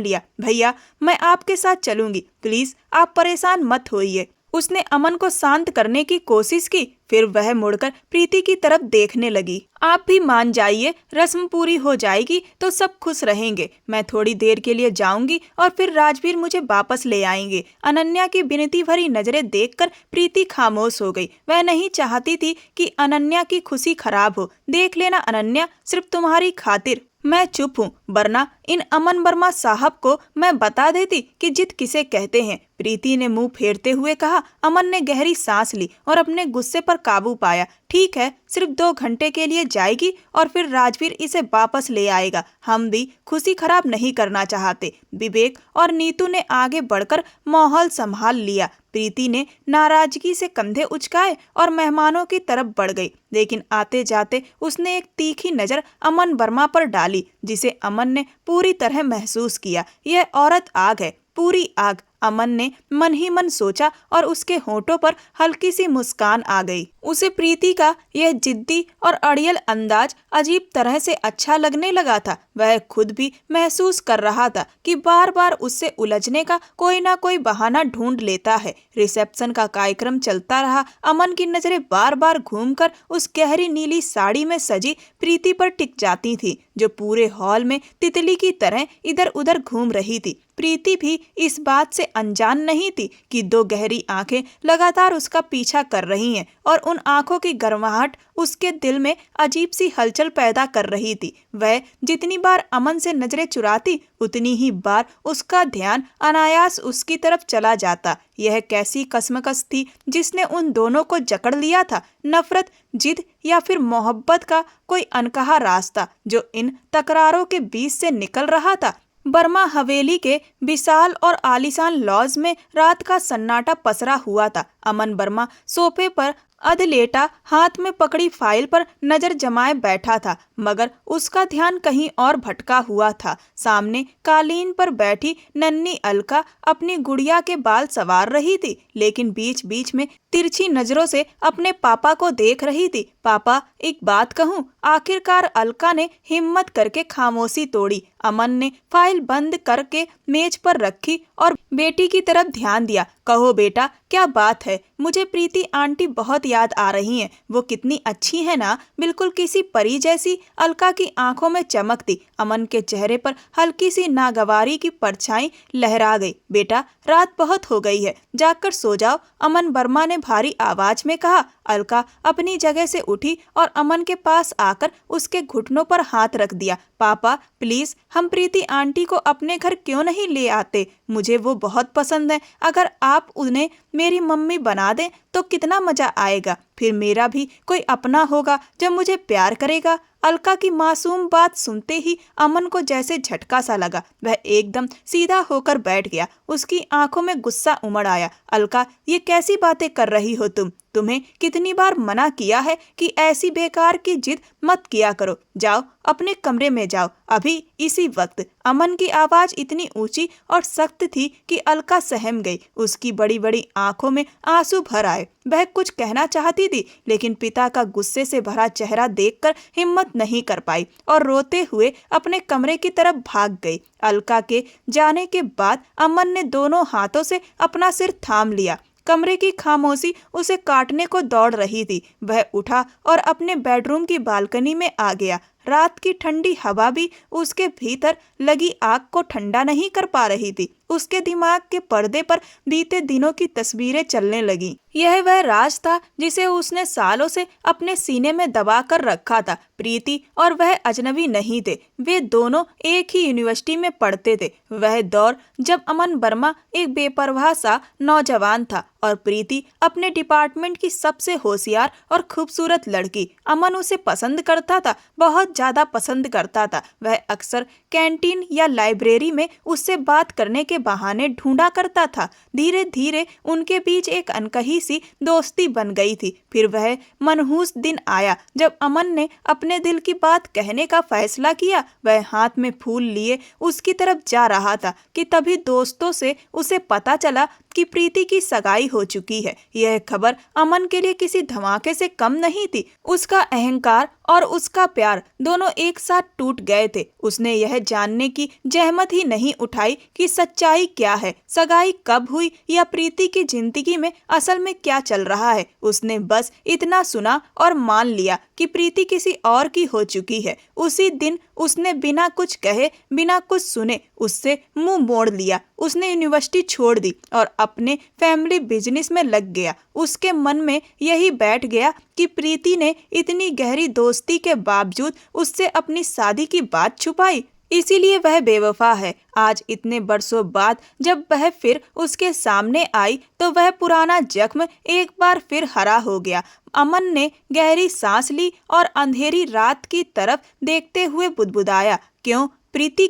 लिया। भैया मैं आपके साथ चलूंगी, प्लीज आप परेशान मत होइए। उसने अमन को शांत करने की कोशिश की। फिर वह मुड़कर प्रीति की तरफ देखने लगी। आप भी मान जाइए, रस्म पूरी हो जाएगी तो सब खुश रहेंगे। मैं थोड़ी देर के लिए जाऊंगी और फिर राजवीर मुझे वापस ले आएंगे। अनन्या की विनती भरी नजरें देखकर प्रीति खामोश हो गई। वह नहीं चाहती थी कि अनन्या की खुशी खराब हो। देख लेना अनन्या, सिर्फ तुम्हारी खातिर मैं चुप हूँ, वरना इन अमन वर्मा साहब को मैं बता देती कि जिद किसे कहते हैं। प्रीति ने मुंह फेरते हुए कहा। अमन ने गहरी सांस ली और अपने गुस्से पर काबू पाया। ठीक है, सिर्फ 2 घंटे के लिए जाएगी और फिर राजवीर इसे वापस ले आएगा। हम भी खुशी खराब नहीं करना चाहते। विवेक और नीतू ने आगे बढ़कर माहौल संभाल लिया। प्रीति ने नाराजगी से कंधे उचकाए और मेहमानों की तरफ बढ़ गई। लेकिन आते जाते उसने एक तीखी नजर अमन वर्मा पर डाली, जिसे अमन ने पूरी तरह महसूस किया। यह औरत आग है, पूरी आग। अमन ने मन ही मन सोचा और उसके होठों पर हल्की सी मुस्कान आ गई। उसे प्रीति का यह जिद्दी और अड़ियल अंदाज अजीब तरह से अच्छा लगने लगा था। वह खुद भी महसूस कर रहा था कि बार बार उससे उलझने का कोई ना कोई बहाना ढूंढ लेता है। रिसेप्शन का कार्यक्रम चलता रहा। अमन की नजरें बार बार घूमकर उस गहरी नीली साड़ी में सजी प्रीति पर टिक जाती थी, जो पूरे हॉल में तितली की तरह इधर उधर घूम रही थी। प्रीति भी इस बात से अनजान नहीं थी कि 2 गहरी आंखें लगातार उसका पीछा कर रही हैं और उन आंखों की गर्माहट उसके दिल में अजीब सी हलचल पैदा कर रही थी। वह जितनी बार अमन से नजरें चुराती, उतनी ही बार उसका ध्यान अनायास उसकी तरफ चला जाता। यह कैसी कसमकस थी जिसने उन दोनों को जकड़ लिया था? नफरत, जिद या फिर मोहब्बत का कोई अनकहा रास्ता जो इन तकरारों के बीच से निकल रहा था? वर्मा हवेली के विशाल और आलीशान लॉज में रात का सन्नाटा पसरा हुआ था। अमन वर्मा सोफे पर अधलेटा हाथ में पकड़ी फाइल पर नजर जमाए बैठा था, मगर उसका ध्यान कहीं और भटका हुआ था। सामने कालीन पर बैठी नन्ही अलका अपनी गुड़िया के बाल संवार रही थी, लेकिन बीच बीच में तिरछी नजरों से अपने पापा को देख रही थी। पापा, एक बात कहूँ? आखिरकार अलका ने हिम्मत करके खामोशी तोड़ी। अमन ने फाइल बंद करके मेज पर रखी और बेटी की तरफ ध्यान दिया। कहो बेटा, क्या बात है? मुझे प्रीति आंटी बहुत याद आ रही हैं। वो कितनी अच्छी है ना, बिल्कुल किसी परी जैसी। अलका की आंखों में चमक थी। अमन के चेहरे पर हल्की सी नागवारी की परछाई लहरा गई। बेटा, रात बहुत हो गई है, जाकर सो जाओ, अमन वर्मा ने भारी आवाज में कहा। अलका अपनी जगह से उठी और अमन के पास आकर उसके घुटनों पर हाथ रख दिया। पापा प्लीज, हम प्रीति आंटी को अपने घर क्यों नहीं ले आते? मुझे वो बहुत पसंद है। अगर आप उन्हें मेरी मम्मी बना दें तो कितना मजा आएगा। फिर मेरा भी कोई अपना होगा जो मुझे प्यार करेगा। अलका की मासूम बात सुनते ही अमन को जैसे झटका सा लगा। वह एकदम सीधा होकर बैठ गया। उसकी आंखों में गुस्सा उमड़ आया। अलका, ये कैसी बातें कर रही हो तुम? तुम्हें कितनी बार मना किया है कि ऐसी बेकार की जिद मत किया करो। जाओ अपने कमरे में जाओ, अभी इसी वक्त। अमन की आवाज इतनी ऊंची और सख्त थी कि अलका सहम गई। उसकी बड़ी बड़ी आंखों में आंसू भर आए। वह कुछ कहना चाहती थी, लेकिन पिता का गुस्से से भरा चेहरा देखकर हिम्मत नहीं कर पाई और रोते हुए अपने कमरे की तरफ भाग गई। अलका के जाने के बाद अमन ने दोनों हाथों से अपना सिर थाम लिया। कमरे की खामोशी उसे काटने को दौड़ रही थी। वह उठा और अपने बेडरूम की बालकनी में आ गया। रात की ठंडी हवा भी उसके भीतर लगी आग को ठंडा नहीं कर पा रही थी। उसके दिमाग के पर्दे पर बीते दिनों की तस्वीरें चलने लगी। यह वह राज था जिसे उसने सालों से अपने सीने में दबा कर रखा था। प्रीति और वह अजनबी नहीं थे, वे दोनों एक ही यूनिवर्सिटी में पढ़ते थे। वह दौर जब अमन वर्मा एक बेपरवाह सा नौजवान था और प्रीति अपने डिपार्टमेंट की सबसे होशियार और खूबसूरत लड़की। अमन उसे पसंद करता था, बहुत ज्यादा पसंद करता था। वह अक्सर कैंटीन या लाइब्रेरी में उससे बात करने के बहाने ढूंढा करता था। धीरे धीरे उनके बीच एक अनकही सी दोस्ती बन गई थी। फिर वह मनहूस दिन आया जब अमन ने अपने दिल की बात कहने का फैसला किया। वह हाथ में फूल लिए उसकी तरफ जा रहा था कि तभी दोस्तों से उसे पता चला कि प्रीति की सगाई हो चुकी है। यह खबर अमन के लिए किसी धमाके से कम नहीं थी। उसका अहंकार और उसका प्यार दोनों एक साथ टूट गए थे। उसने यह जानने की जहमत ही नहीं उठाई कि सच्चाई क्या है, सगाई कब हुई या प्रीति की जिंदगी में असल में क्या चल रहा है। उसने बस इतना सुना और मान लिया कि प्रीति किसी और की हो चुकी है। उसी दिन उसने बिना कुछ कहे, बिना कुछ सुने उससे मुंह मोड़ लिया। उसने यूनिवर्सिटी छोड़ दी और अपने फैमिली बिजनेस में लग गया। उसके मन में यही बैठ गया कि प्रीति ने इतनी गहरी दोस्ती के बावजूद उससे अपनी शादी की बात छुपाई, इसीलिए वह बेवफा है। आज इतने बरसों बाद जब वह फिर उसके सामने आई तो वह पुराना जख्म एक बार फिर हरा हो गया। अमन ने गहरी सांस ली और अंधेरी रात की तरफ देखते हुए बुदबुदाया, क्यों प्रीति,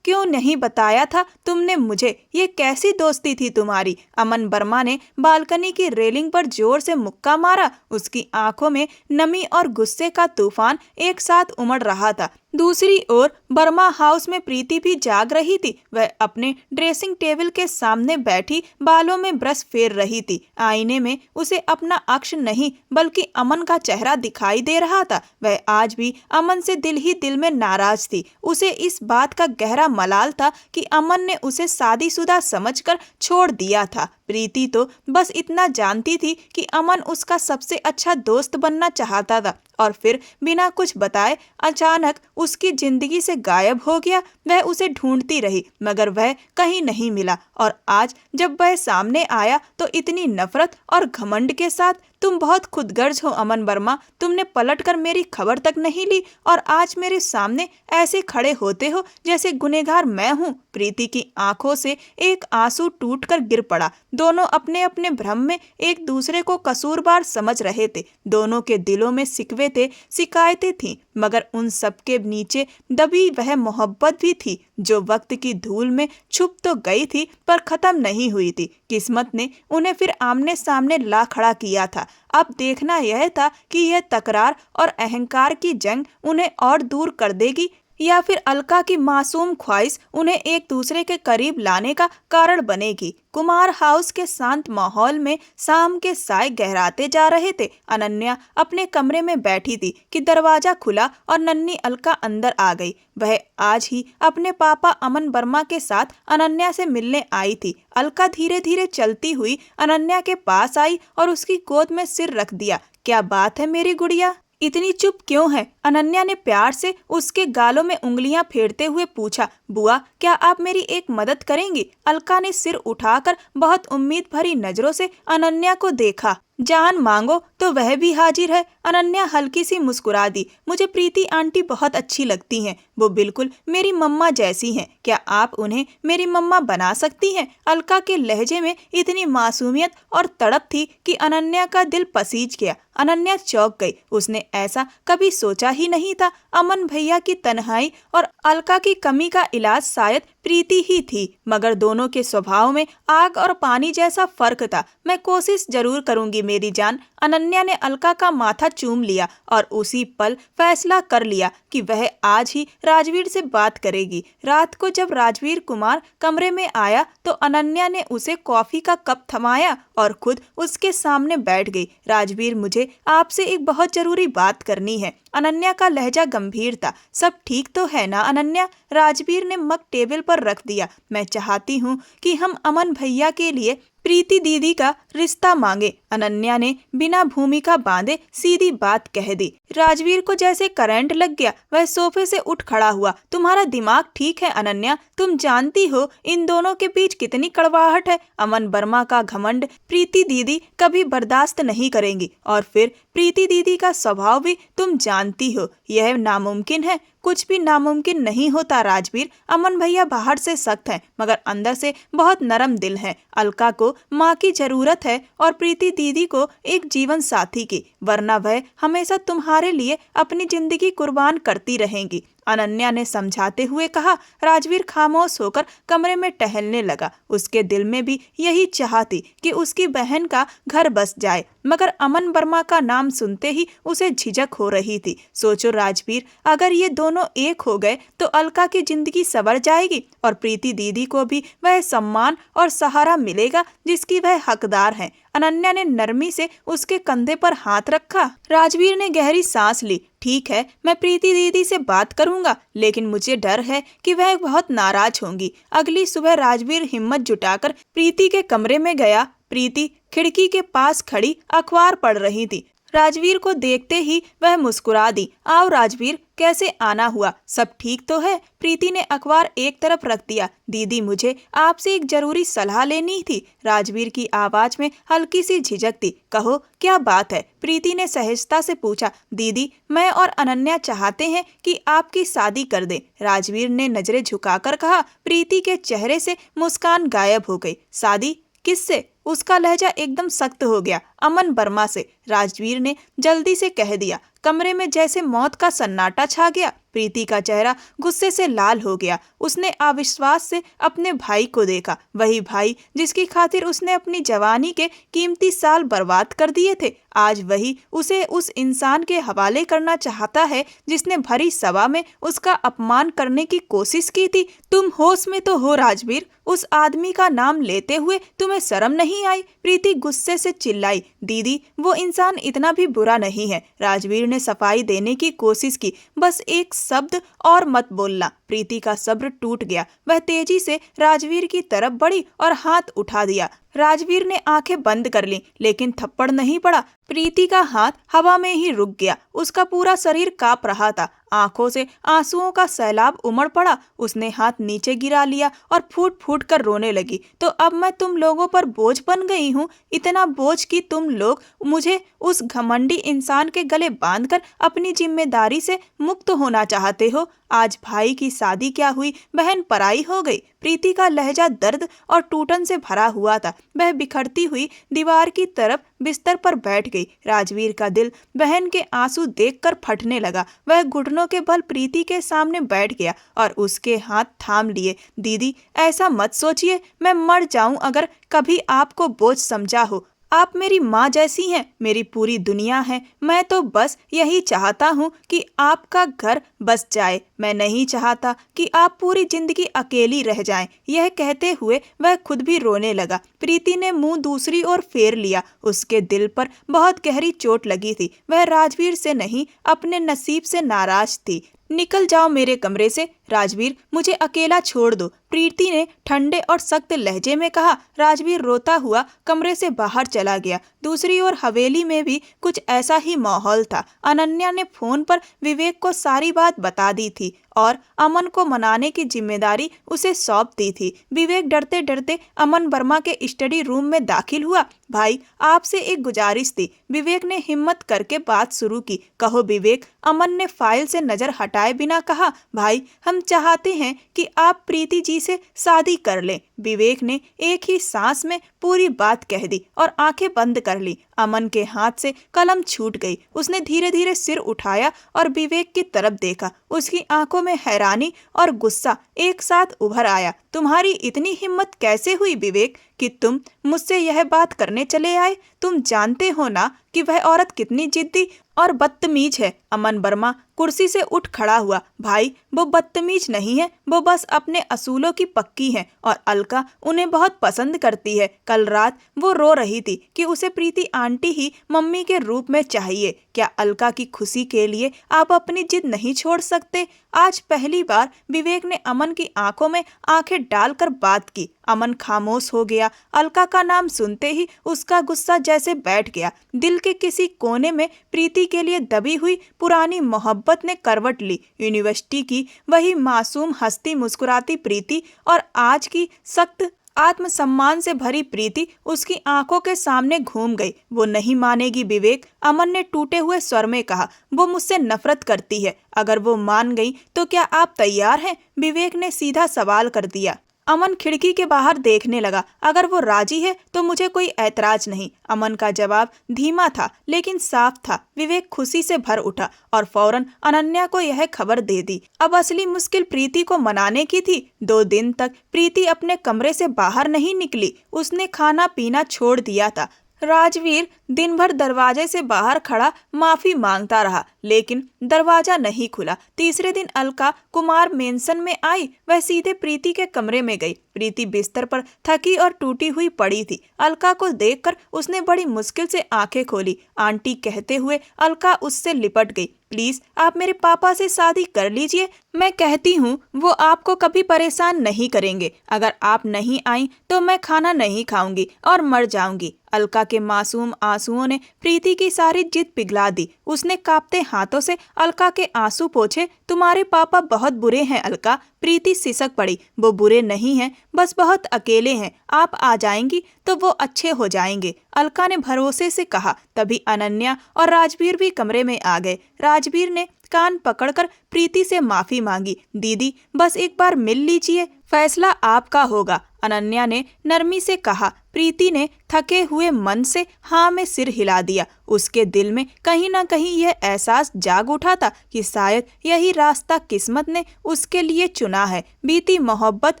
क्यों नहीं बताया था तुमने मुझे? ये कैसी दोस्ती थी तुम्हारी? अमन वर्मा ने बालकनी की रेलिंग पर जोर से मुक्का मारा। उसकी आंखों में नमी और गुस्से का तूफान एक साथ उमड़ रहा था। दूसरी ओर वर्मा हाउस में प्रीति भी जाग रही थी। वह अपने ड्रेसिंग टेबल के सामने बैठी बालों में ब्रश फेर रही थी। आईने में उसे अपना अक्ष नहीं बल्कि अमन का चेहरा दिखाई दे रहा था। वह आज भी अमन से दिल ही दिल में नाराज थी। उसे इस बात का गहरा मलाल था कि अमन ने उसे शादीशुदा समझकर छोड़ दिया था। प्रीति तो बस इतना जानती थी कि अमन उसका सबसे अच्छा दोस्त बनना चाहता था और फिर बिना कुछ बताए अचानक उसकी जिंदगी से गायब हो गया। वह उसे ढूंढती रही मगर वह कहीं नहीं मिला और आज जब वह सामने आया तो इतनी नफरत और घमंड के साथ, तुम बहुत खुदगर्ज हो अमन वर्मा, तुमने पलटकर मेरी खबर तक नहीं ली और आज मेरे सामने ऐसे खड़े होते हो जैसे गुनहगार मैं हूँ। प्रीति की आंखों से एक आंसू टूटकर गिर पड़ा। दोनों अपने अपने भ्रम में एक दूसरे को कसूरवार समझ रहे थे। दोनों के दिलों में सिकवे थे, शिकायतें थीं, मगर उन सब के नीचे दबी वह मोहब्बत भी थी जो वक्त की धूल में छुप तो गई थी पर खत्म नहीं हुई थी। किस्मत ने उन्हें फिर आमने सामने ला खड़ा किया था। अब देखना यह था कि यह तकरार और अहंकार की जंग उन्हें और दूर कर देगी या फिर अलका की मासूम ख्वाहिश उन्हें एक दूसरे के करीब लाने का कारण बनेगी। कुमार हाउस के शांत माहौल में शाम के साए गहराते जा रहे थे। अनन्या अपने कमरे में बैठी थी कि दरवाजा खुला और नन्ही अलका अंदर आ गई। वह आज ही अपने पापा अमन वर्मा के साथ अनन्या से मिलने आई थी। अलका धीरे धीरे चलती हुई अनन्या के पास आई और उसकी गोद में सिर रख दिया। क्या बात है मेरी गुड़िया, इतनी चुप क्यों है? अनन्या ने प्यार से उसके गालों में उंगलियां फेरते हुए पूछा। बुआ, क्या आप मेरी एक मदद करेंगी? अलका ने सिर उठाकर बहुत उम्मीद भरी नजरों से अनन्या को देखा। जान मांगो तो वह भी हाजिर है। अनन्या हल्की सी मुस्कुरा दी। मुझे प्रीति आंटी बहुत अच्छी लगती हैं, वो बिल्कुल मेरी मम्मा जैसी हैं। क्या आप उन्हें मेरी मम्मा बना सकती हैं? अलका के लहजे में इतनी मासूमियत और तड़प थी कि अनन्या का दिल पसीज गया। अनन्या चौंक गई। उसने ऐसा कभी सोचा ही नहीं था। अमन भैया की तन्हाई और अलका की कमी का इलाज शायद प्रीति ही थी, मगर दोनों के स्वभाव में आग और पानी जैसा फर्क था। मैं कोशिश जरूर करूंगी मेरी जान। अनन्या ने अलका का माथा चूम लिया और उसी पल फैसला कर लिया कि वह आज ही राजवीर से बात करेगी। रात को जब राजवीर कुमार कमरे में आया तो अनन्या ने उसे कॉफी का कप थमाया और खुद उसके सामने बैठ गई। राजवीर, मुझे आपसे एक बहुत जरूरी बात करनी है। अनन्या का लहजा गंभीर था। सब ठीक तो है ना अनन्या? राजवीर ने मग टेबल पर रख दिया। मैं चाहती हूँ कि हम अमन भैया के लिए प्रीति दीदी का रिश्ता मांगे। अनन्या ने बिना भूमिका बांधे सीधी बात कह दी। राजवीर को जैसे करंट लग गया। वह सोफे से उठ खड़ा हुआ। तुम्हारा दिमाग ठीक है अनन्या, तुम जानती हो इन दोनों के बीच कितनी कड़वाहट है। अमन वर्मा का घमंड प्रीति दीदी कभी बर्दाश्त नहीं करेंगी, और फिर प्रीति दीदी का स्वभाव भी तुम जानती हो। यह नामुमकिन है। कुछ भी नामुमकिन नहीं होता राजवीर। अमन भैया बाहर से सख्त हैं, मगर अंदर से बहुत नरम दिल है। अलका को माँ की जरूरत है और प्रीति दीदी को एक जीवन साथी की, वरना वह हमेशा तुम्हारे लिए अपनी जिंदगी कुर्बान करती रहेंगी। अनन्या ने समझाते हुए कहा। राजवीर खामोश होकर कमरे में टहलने लगा। उसके दिल में भी यही चाह थी कि उसकी बहन का घर बस जाए, मगर अमन वर्मा का नाम सुनते ही उसे झिझक हो रही थी। सोचो राजवीर, अगर ये दोनों एक हो गए तो अलका की जिंदगी संवर जाएगी और प्रीति दीदी को भी वह सम्मान और सहारा मिलेगा जिसकी वह हकदार है। अनन्या ने नरमी से उसके कंधे पर हाथ रखा। राजवीर ने गहरी सांस ली। ठीक है, मैं प्रीति दीदी से बात करूंगा, लेकिन मुझे डर है कि वह बहुत नाराज होंगी। अगली सुबह राजवीर हिम्मत जुटाकर प्रीति के कमरे में गया। प्रीति खिड़की के पास खड़ी अखबार पढ़ रही थी। राजवीर को देखते ही वह मुस्कुरा दी। आओ राजवीर, कैसे आना हुआ? सब ठीक तो है? प्रीति ने अखबार एक तरफ रख दिया। दीदी, मुझे आपसे एक जरूरी सलाह लेनी थी। राजवीर की आवाज में हल्की सी झिझक थी। कहो, क्या बात है? प्रीति ने सहजता से पूछा। दीदी, मैं और अनन्या चाहते हैं कि आपकी शादी कर दें। राजवीर ने नजरें झुकाकर कहा। प्रीति के चेहरे से मुस्कान गायब हो गई। शादी? किससे? उसका लहजा एकदम सख्त हो गया। अमन वर्मा से, राजवीर ने जल्दी से कह दिया। कमरे में जैसे मौत का सन्नाटा छा गया। प्रीति का चेहरा गुस्से से लाल हो गया। उसने अविश्वास से अपने भाई को देखा, वही भाई जिसकी खातिर उसने अपनी जवानी के कीमती साल बर्बाद कर दिए थे। आज वही उसे उस इंसान के हवाले करना चाहता है जिसने भरी सभा में उसका अपमान करने की कोशिश की थी। तुम होश में तो हो राजवीर? उस आदमी का नाम लेते हुए तुम्हें शर्म नहीं आई? प्रीति गुस्से से चिल्लाई। दीदी, वो इंसान इतना भी बुरा नहीं है। राजवीर ने सफाई देने की कोशिश की। बस एक शब्द और मत बोलना। प्रीति का सब्र टूट गया। वह तेजी से राजवीर की तरफ बढ़ी और हाथ उठा दिया। राजवीर ने आंखें बंद कर लीं, लेकिन थप्पड़ नहीं पड़ा। प्रीति का हाथ हवा में ही रुक गया। उसका पूरा शरीर कांप रहा था। आंखों से आंसुओं का सैलाब उमड़ पड़ा। उसने हाथ नीचे गिरा लिया और फूट फूट कर रोने लगी। तो अब मैं तुम लोगों पर बोझ बन गई हूँ, इतना बोझ कि तुम लोग मुझे उस घमंडी इंसान के गले बांधकर अपनी जिम्मेदारी से मुक्त होना चाहते हो। आज भाई की शादी क्या हुई, बहन पराई हो गई। प्रीति का लहजा दर्द और टूटन से भरा हुआ था। वह बिखरती हुई दीवार की तरफ बिस्तर पर बैठ गई। राजवीर का दिल बहन के आंसू देखकर फटने लगा। वह घुटनों के बल प्रीति के सामने बैठ गया और उसके हाथ थाम लिए। दीदी, ऐसा मत सोचिए, मैं मर जाऊं अगर कभी आपको बोझ समझा हो। आप मेरी माँ जैसी हैं, मेरी पूरी दुनिया है। मैं तो बस यही चाहता हूँ कि आपका घर बस जाए। मैं नहीं चाहता कि आप पूरी जिंदगी अकेली रह जाएं। यह कहते हुए वह खुद भी रोने लगा। प्रीति ने मुंह दूसरी ओर फेर लिया। उसके दिल पर बहुत गहरी चोट लगी थी। वह राजवीर से नहीं, अपने नसीब से नाराज थी। निकल जाओ मेरे कमरे से। राजवीर, मुझे अकेला छोड़ दो, प्रीति ने ठंडे और सख्त लहजे में कहा। राजवीर रोता हुआ कमरे से बाहर चला गया। दूसरी ओर हवेली में भी कुछ ऐसा ही माहौल था। अनन्या ने फोन पर विवेक को सारी बात बता दी थी और अमन को मनाने की जिम्मेदारी उसे सौंप दी थी। विवेक डरते डरते अमन वर्मा के स्टडी रूम में दाखिल हुआ। भाई, आपसे एक गुजारिश थी। विवेक ने हिम्मत करके बात शुरू की। कहो विवेक, अमन ने फाइल से नजर हटाए बिना कहा। भाई, हम चाहते हैं कि आप प्रीति जी से शादी कर लें। विवेक ने एक ही सांस में पूरी बात कह दी और आंखें बंद कर ली। अमन के हाथ से कलम छूट गई। उसने धीरे धीरे सिर उठाया और विवेक की तरफ देखा। उसकी आंखों में हैरानी और गुस्सा एक साथ उभर आया। तुम्हारी इतनी हिम्मत कैसे हुई विवेक कि तुम मुझसे यह बात करने चले आए? तुम जानते हो ना कि वह औरत कितनी जिद्दी और बदतमीज है। अमन वर्मा कुर्सी से उठ खड़ा हुआ। भाई, वो बदतमीज नहीं है, वो बस अपने असूलों की पक्की है और अलका उन्हें बहुत पसंद करती है। कल रात वो रो रही थी कि उसे प्रीति आंटी ही मम्मी के रूप में चाहिए। क्या अलका की खुशी के लिए आप अपनी जिद नहीं छोड़ सकते? आज पहली बार विवेक ने अमन की आंखों में आंखें डालकर बात की। अमन खामोश हो गया। अलका का नाम सुनते ही उसका गुस्सा जैसे बैठ गया। दिल के किसी कोने में प्रीति के लिए दबी हुई पुरानी मोहब्बत ने करवट ली। यूनिवर्सिटी की वही मासूम हंसती मुस्कुराती प्रीति और आज की सख्त आत्मसम्मान से भरी प्रीति उसकी आंखों के सामने घूम गई। वो नहीं मानेगी विवेक, अमन ने टूटे हुए स्वर में कहा। वो मुझसे नफरत करती है। अगर वो मान गई तो क्या आप तैयार हैं? विवेक ने सीधा सवाल कर दिया। अमन खिड़की के बाहर देखने लगा। अगर वो राजी है तो मुझे कोई ऐतराज नहीं। अमन का जवाब धीमा था लेकिन साफ था। विवेक खुशी से भर उठा और फौरन अनन्या को यह खबर दे दी। अब असली मुश्किल प्रीति को मनाने की थी। 2 दिन तक प्रीति अपने कमरे से बाहर नहीं निकली। उसने खाना पीना छोड़ दिया था। राजवीर दिन भर दरवाजे से बाहर खड़ा माफी मांगता रहा लेकिन दरवाजा नहीं खुला। तीसरे दिन अलका कुमार मेंशन में आई। वह सीधे प्रीति के कमरे में गई। प्रीति बिस्तर पर थकी और टूटी हुई पड़ी थी। अलका को देखकर उसने बड़ी मुश्किल से आंखें खोली। आंटी कहते हुए अलका उससे लिपट गई। प्लीज आप मेरे पापा से शादी कर लीजिए। मैं कहती हूँ वो आपको कभी परेशान नहीं करेंगे। अगर आप नहीं आई तो मैं खाना नहीं खाऊंगी और मर जाऊंगी। अलका के मासूम आंसुओं ने प्रीति की सारी जिद पिघला दी। उसने कांपते हाथों से अलका के आंसू पोंछे। तुम्हारे पापा बहुत बुरे हैं अलका। प्रीति सिसक पड़ी। वो बुरे नहीं हैं, बस बहुत अकेले हैं। आप आ जाएंगी तो वो अच्छे हो जाएंगे, अलका ने भरोसे से कहा। तभी अनन्या और राजवीर भी कमरे में आ गए। राजवीर ने कान पकड़कर प्रीति से माफी मांगी। दीदी बस एक बार मिल लीजिए, फैसला आपका होगा, अनन्या ने नरमी से कहा। प्रीति ने थके हुए मन से हाँ में सिर हिला दिया। उसके दिल में कहीं ना कहीं यह एहसास जाग उठा था कि शायद यही रास्ता किस्मत ने उसके लिए चुना है। बीती मोहब्बत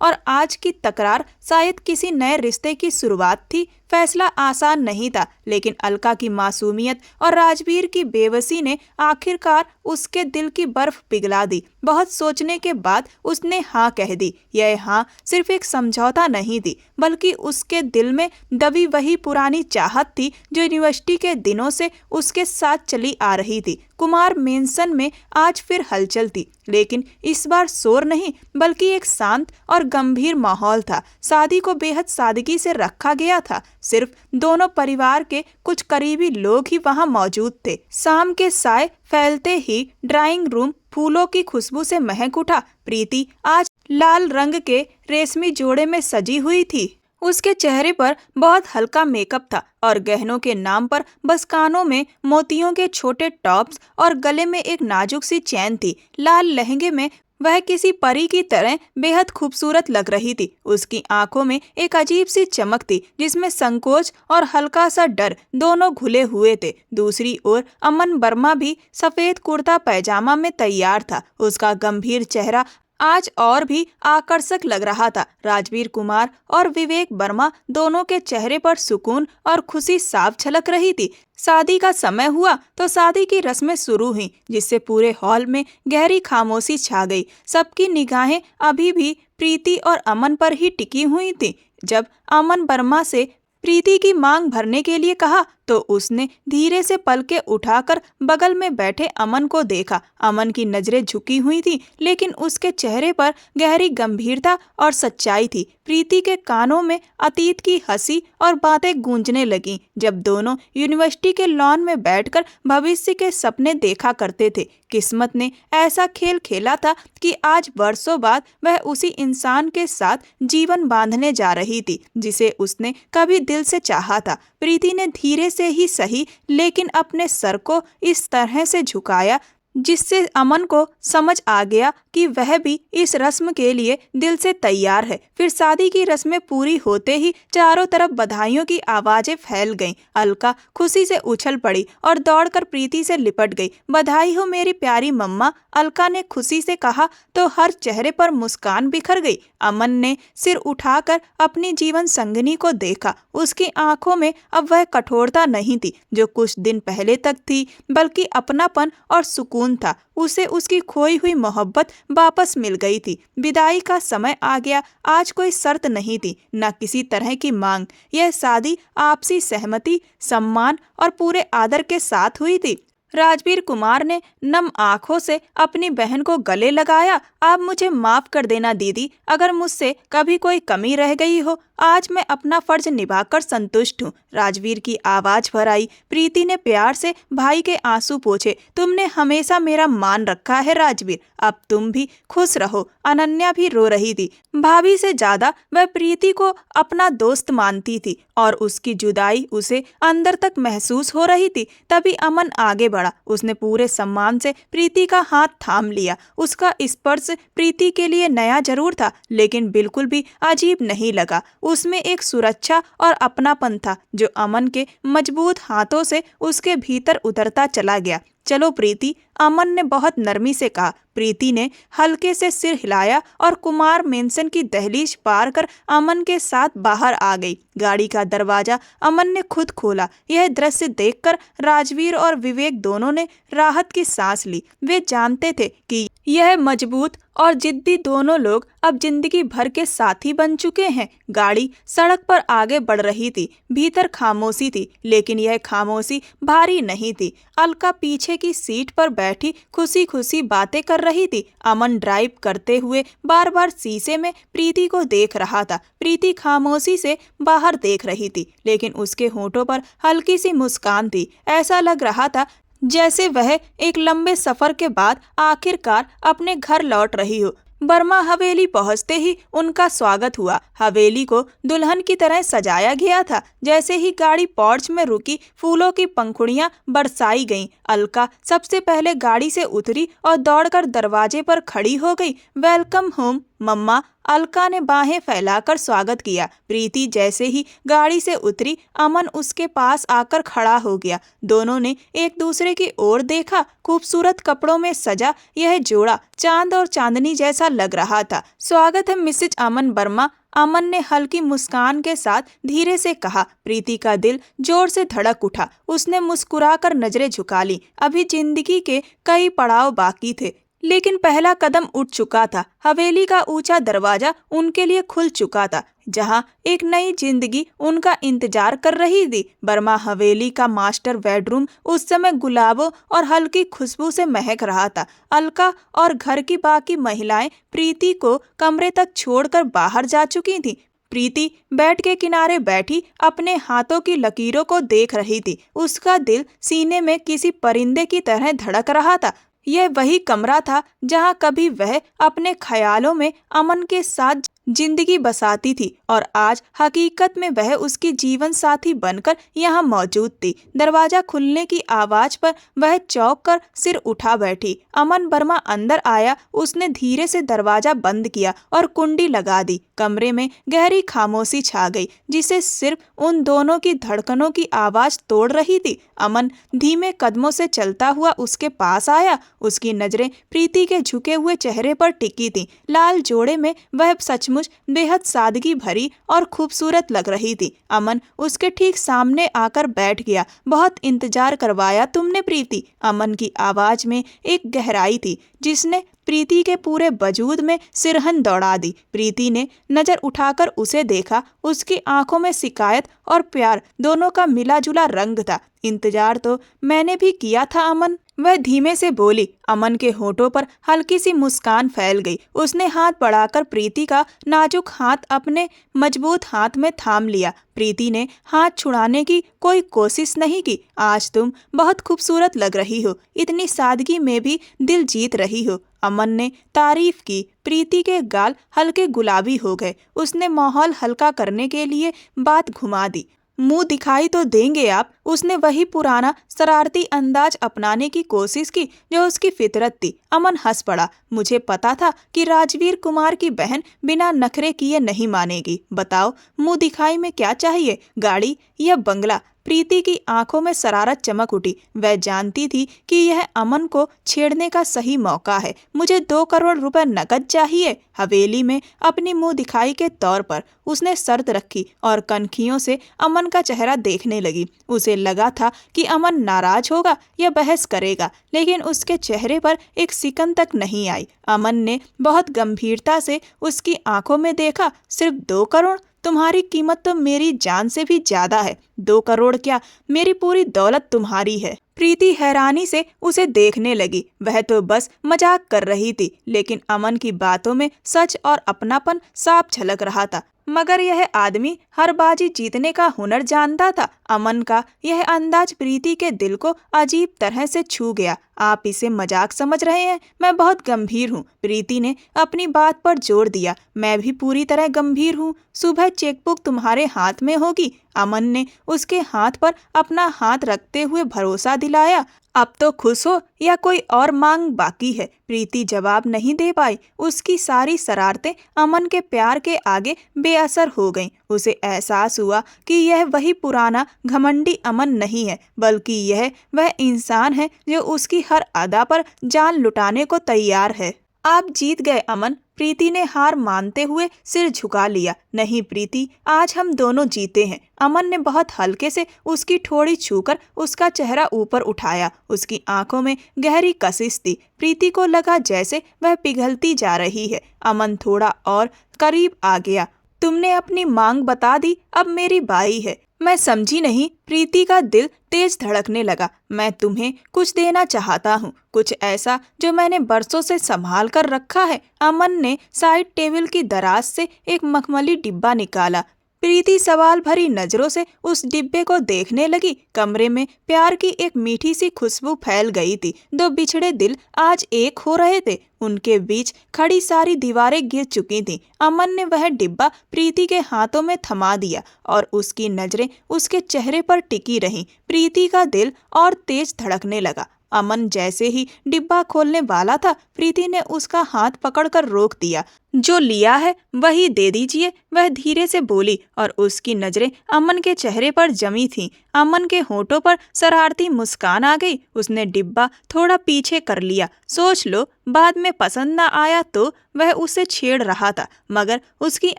और आज की तकरार शायद किसी नए रिश्ते की शुरुआत थी। फैसला आसान नहीं था लेकिन अलका की मासूमियत और राजवीर की बेबसी ने आखिरकार उसके दिल की बर्फ पिघला दी। बहुत सोचने के बाद उसने हाँ कह दी। यह हाँ सिर्फ एक समझौता नहीं थी बल्कि उसके दिल में दबी वही पुरानी चाहत थी जो यूनिवर्सिटी के दिनों से उसके साथ चली आ रही थी। कुमार मेंशन में आज फिर हलचल थी लेकिन इस बार शोर नहीं बल्कि एक शांत और गंभीर माहौल था। शादी को बेहद सादगी से रखा गया था। सिर्फ दोनों परिवार के कुछ करीबी लोग ही वहां मौजूद थे। शाम के साय फैलते ही ड्राइंग रूम फूलों की खुशबू से महक उठा। प्रीति आज लाल रंग के रेशमी जोड़े में सजी हुई थी। उसके चेहरे पर बहुत हल्का मेकअप था और गहनों के नाम पर बस कानों में मोतियों के छोटे टॉप्स और गले में एक नाजुक सी चैन थी। लाल लहंगे में वह किसी परी की तरह बेहद खूबसूरत लग रही थी। उसकी आंखों में एक अजीब सी चमक थी जिसमें संकोच और हल्का सा डर दोनों घुले हुए थे। दूसरी ओर अमन वर्मा भी सफेद कुर्ता पैजामा में तैयार था। उसका गंभीर चेहरा आज और भी आकर्षक लग रहा था। राजवीर कुमार और विवेक वर्मा दोनों के चेहरे पर सुकून और खुशी साफ झलक रही थी। शादी का समय हुआ तो शादी की रस्में शुरू हुई जिससे पूरे हॉल में गहरी खामोशी छा गई। सबकी निगाहें अभी भी प्रीति और अमन पर ही टिकी हुई थी। जब अमन वर्मा से प्रीति की मांग भरने के लिए कहा तो उसने धीरे से पलके उठाकर बगल में बैठे अमन को देखा। अमन की नजरें झुकी हुई थी लेकिन उसके चेहरे पर गहरी गंभीरता और सच्चाई थी। प्रीति के कानों में अतीत की हंसी और बातें गूंजने लगीं जब दोनों यूनिवर्सिटी के लॉन में बैठकर भविष्य के सपने देखा करते थे। किस्मत ने ऐसा खेल खेला था कि आज वर्षों बाद वह उसी इंसान के साथ जीवन बांधने जा रही थी जिसे उसने कभी दिल से चाहा था। प्रीति ने धीरे से ही सही लेकिन अपने सर को इस तरह से झुकाया जिससे अमन को समझ आ गया कि वह भी इस रस्म के लिए दिल से तैयार है। फिर शादी की रस्में पूरी होते ही चारों तरफ बधाइयों की आवाजें फैल गईं। अलका खुशी से उछल पड़ी और दौड़कर प्रीति से लिपट गई। बधाई हो मेरी प्यारी मम्मा, अलका ने खुशी से कहा तो हर चेहरे पर मुस्कान बिखर गई। अमन ने सिर उठाकर अपनी जीवन संगिनी को देखा। उसकी आंखों में अब वह कठोरता नहीं थी जो कुछ दिन पहले तक थी, बल्कि अपनापन और सुकून था। उसे उसकी खोई हुई मोहब्बत वापस मिल गई थी। विदाई का समय आ गया। आज कोई शर्त नहीं थी, न किसी तरह की मांग। यह शादी आपसी सहमति, सम्मान और पूरे आदर के साथ हुई थी। राजवीर कुमार ने नम आंखों से अपनी बहन को गले लगाया। आप मुझे माफ कर देना दीदी, अगर मुझसे कभी कोई कमी रह गई हो। आज मैं अपना फर्ज निभाकर संतुष्ट हूँ, राजवीर की आवाज भर आई। प्रीति ने प्यार से भाई के आंसू पोंछे। तुमने हमेशा मेरा मान रखा है राजवीर, अब तुम भी खुश रहो। अनन्या भी रो रही थी। भाभी से ज्यादा वह प्रीति को अपना दोस्त मानती थी और उसकी जुदाई उसे अंदर तक महसूस हो रही थी। तभी अमन आगे बढ़ा। उसने पूरे सम्मान से प्रीति का हाथ थाम लिया। उसका स्पर्श प्रीति के लिए नया जरूर था, लेकिन बिल्कुल भी अजीब नहीं लगा। उसमें एक सुरक्षा और अपनापन था जो अमन के मजबूत हाथों से उसके भीतर उतरता चला गया। चलो प्रीति, अमन ने बहुत नरमी से कहा। प्रीति ने हल्के से सिर हिलाया और कुमार मेंशन की दहलीज पार कर अमन के साथ बाहर आ गई। गाड़ी का दरवाजा अमन ने खुद खोला। यह दृश्य देखकर राजवीर और विवेक दोनों ने राहत की सांस ली। वे जानते थे कि यह मजबूत और जिद्दी दोनों लोग अब जिंदगी भर के साथी बन चुके हैं। गाड़ी सड़क पर आगे बढ़ रही थी। भीतर खामोशी थी, लेकिन यह खामोशी भारी नहीं थी। अलका पीछे की सीट पर बैठी खुशी खुशी बातें कर रही थी। अमन ड्राइव करते हुए बार बार शीशे में प्रीति को देख रहा था। प्रीति खामोशी से बाहर देख रही थी, लेकिन उसके होठों पर हल्की सी मुस्कान थी। ऐसा लग रहा था जैसे वह एक लंबे सफर के बाद आखिरकार अपने घर लौट रही हो। बर्मा हवेली पहुंचते ही उनका स्वागत हुआ। हवेली को दुल्हन की तरह सजाया गया था। जैसे ही गाड़ी पोर्च में रुकी, फूलों की पंखुड़ियां बरसाई गईं। अलका सबसे पहले गाड़ी से उतरी और दौड़कर दरवाजे पर खड़ी हो गई। वेलकम होम मम्मा, अलका ने बाहें फैलाकर स्वागत किया। प्रीति जैसे ही गाड़ी से उतरी, अमन उसके पास आकर खड़ा हो गया। दोनों ने एक दूसरे की ओर देखा। खूबसूरत कपड़ों में सजा यह जोड़ा चांद और चांदनी जैसा लग रहा था। स्वागत है मिसेज अमन वर्मा, अमन ने हल्की मुस्कान के साथ धीरे से कहा। प्रीति का दिल जोर से धड़क उठा। उसने मुस्कुराकर नजरें झुका ली। अभी जिंदगी के कई पड़ाव बाकी थे, लेकिन पहला कदम उठ चुका था। हवेली का ऊंचा दरवाजा उनके लिए खुल चुका था, जहां एक नई जिंदगी उनका इंतजार कर रही थी। बर्मा हवेली का मास्टर बेडरूम उस समय गुलाबों और हल्की खुशबू से महक रहा था। अलका और घर की बाकी महिलाएं प्रीति को कमरे तक छोड़कर बाहर जा चुकी थीं। प्रीति बेड के किनारे बैठी अपने हाथों की लकीरों को देख रही थी। उसका दिल सीने में किसी परिंदे की तरह धड़क रहा था। यह वही कमरा था जहां कभी वह अपने ख्यालों में अमन के साथ जिंदगी बसाती थी, और आज हकीकत में वह उसकी जीवन साथी बनकर यहाँ मौजूद थी। दरवाजा खुलने की आवाज पर वह चौंक कर सिर उठा बैठी। अमन वर्मा अंदर आया। उसने धीरे से दरवाजा बंद किया और कुंडी लगा दी। कमरे में गहरी खामोशी छा गई, जिसे सिर्फ उन दोनों की धड़कनों की आवाज तोड़ रही थी। अमन धीमे कदमों से चलता हुआ उसके पास आया। उसकी नजरें प्रीति के झुके हुए चेहरे पर टिकी थीं। लाल जोड़े में वह सचमुच बेहद सादगी भरी और खूबसूरत लग रही थी। अमन उसके ठीक सामने आकर बैठ गया। बहुत इंतजार करवाया तुमने प्रीति, अमन की आवाज में एक गहराई थी जिसने प्रीति के पूरे वजूद में सिरहन दौड़ा दी। प्रीति ने नजर उठाकर उसे देखा। उसकी आंखों में शिकायत और प्यार दोनों का मिला जुला रंग था। इंतजार तो मैंने भी किया था अमन, वह धीमे से बोली। अमन के होठों पर हल्की सी मुस्कान फैल गई। उसने हाथ बढ़ाकर प्रीति का नाजुक हाथ अपने मजबूत हाथ में थाम लिया। प्रीति ने हाथ छुड़ाने की कोई कोशिश नहीं की। आज तुम बहुत खूबसूरत लग रही हो, इतनी सादगी में भी दिल जीत रही हो, अमन ने तारीफ की। प्रीति के गाल हल्के गुलाबी हो गए। उसने माहौल हल्का करने के लिए बात घुमा दी। मुंह दिखाई तो देंगे आप। उसने वही पुराना शरारती अंदाज अपनाने की कोशिश की जो उसकी फितरत थी। अमन हंस पड़ा। मुझे पता था कि राजवीर कुमार की बहन बिना नखरे किए नहीं मानेगी। बताओ, मुंह दिखाई में क्या चाहिए, गाड़ी या बंगला? प्रीति की आंखों में शरारत चमक उठी। वह जानती थी कि यह अमन को छेड़ने का सही मौका है। मुझे 2 करोड़ रुपए नकद चाहिए। हवेली में अपनी मुंह दिखाई के तौर पर उसने शर्त रखी और कनखियों से अमन का चेहरा देखने लगी। उसे लगा था कि अमन नाराज होगा या बहस करेगा, लेकिन उसके चेहरे पर एक सिकन तक नहीं आई। अमन ने बहुत गंभीरता से उसकी आंखों में देखा। सिर्फ 2 करोड़? तुम्हारी कीमत तो मेरी जान से भी ज्यादा है। 2 करोड़ क्या, मेरी पूरी दौलत तुम्हारी है। प्रीति हैरानी से उसे देखने लगी। वह तो बस मजाक कर रही थी, लेकिन अमन की बातों में सच और अपनापन साफ झलक रहा था। मगर यह आदमी हर बाजी जीतने का हुनर जानता था। अमन का यह अंदाज प्रीति के दिल को अजीब तरह से छू गया। आप इसे मजाक समझ रहे हैं? मैं बहुत गंभीर हूँ। प्रीति ने अपनी बात पर जोर दिया। मैं भी पूरी तरह गंभीर हूँ। सुबह चेकबुक तुम्हारे हाथ में होगी। अमन ने उसके हाथ पर अपना हाथ रखते हुए भरोसा दिलाया। अब तो खुश हो या कोई और मांग बाकी है? प्रीति जवाब नहीं दे पाई। उसकी सारी शरारतें अमन के प्यार के आगे बेअसर हो गईं। उसे एहसास हुआ कि यह वही पुराना घमंडी अमन नहीं है, बल्कि यह वह इंसान है जो उसकी हर अदा पर जान लुटाने को तैयार है। आप जीत गए अमन। प्रीति ने हार मानते हुए सिर झुका लिया। नहीं प्रीति, आज हम दोनों जीते हैं। अमन ने बहुत हल्के से उसकी ठोड़ी छूकर उसका चेहरा ऊपर उठाया। उसकी आंखों में गहरी कशिश थी। प्रीति को लगा जैसे वह पिघलती जा रही है। अमन थोड़ा और करीब आ गया। तुमने अपनी मांग बता दी, अब मेरी बारी है। मैं समझी नहीं। प्रीति का दिल तेज धड़कने लगा। मैं तुम्हें कुछ देना चाहता हूँ, कुछ ऐसा जो मैंने बरसों से संभाल कर रखा है। अमन ने साइड टेबल की दराज से एक मखमली डिब्बा निकाला। प्रीति सवाल भरी नजरों से उस डिब्बे को देखने लगी। कमरे में प्यार की एक मीठी सी खुशबू फैल गई थी। 2 बिछड़े दिल आज एक हो रहे थे। उनके बीच खड़ी सारी दीवारें गिर चुकी थीं। अमन ने वह डिब्बा प्रीति के हाथों में थमा दिया और उसकी नजरें उसके चेहरे पर टिकी रहीं। प्रीति का दिल और तेज धड़कने लगा। अमन जैसे ही डिब्बा खोलने वाला था, प्रीति ने उसका हाथ पकड़कर रोक दिया। जो लिया है वही दे दीजिए, वह धीरे से बोली और उसकी नजरें अमन के चेहरे पर जमी थीं। अमन के होठों पर शरारती मुस्कान आ गई। उसने डिब्बा थोड़ा पीछे कर लिया। सोच लो, बाद में पसंद न आया तो? वह उसे छेड़ रहा था, मगर उसकी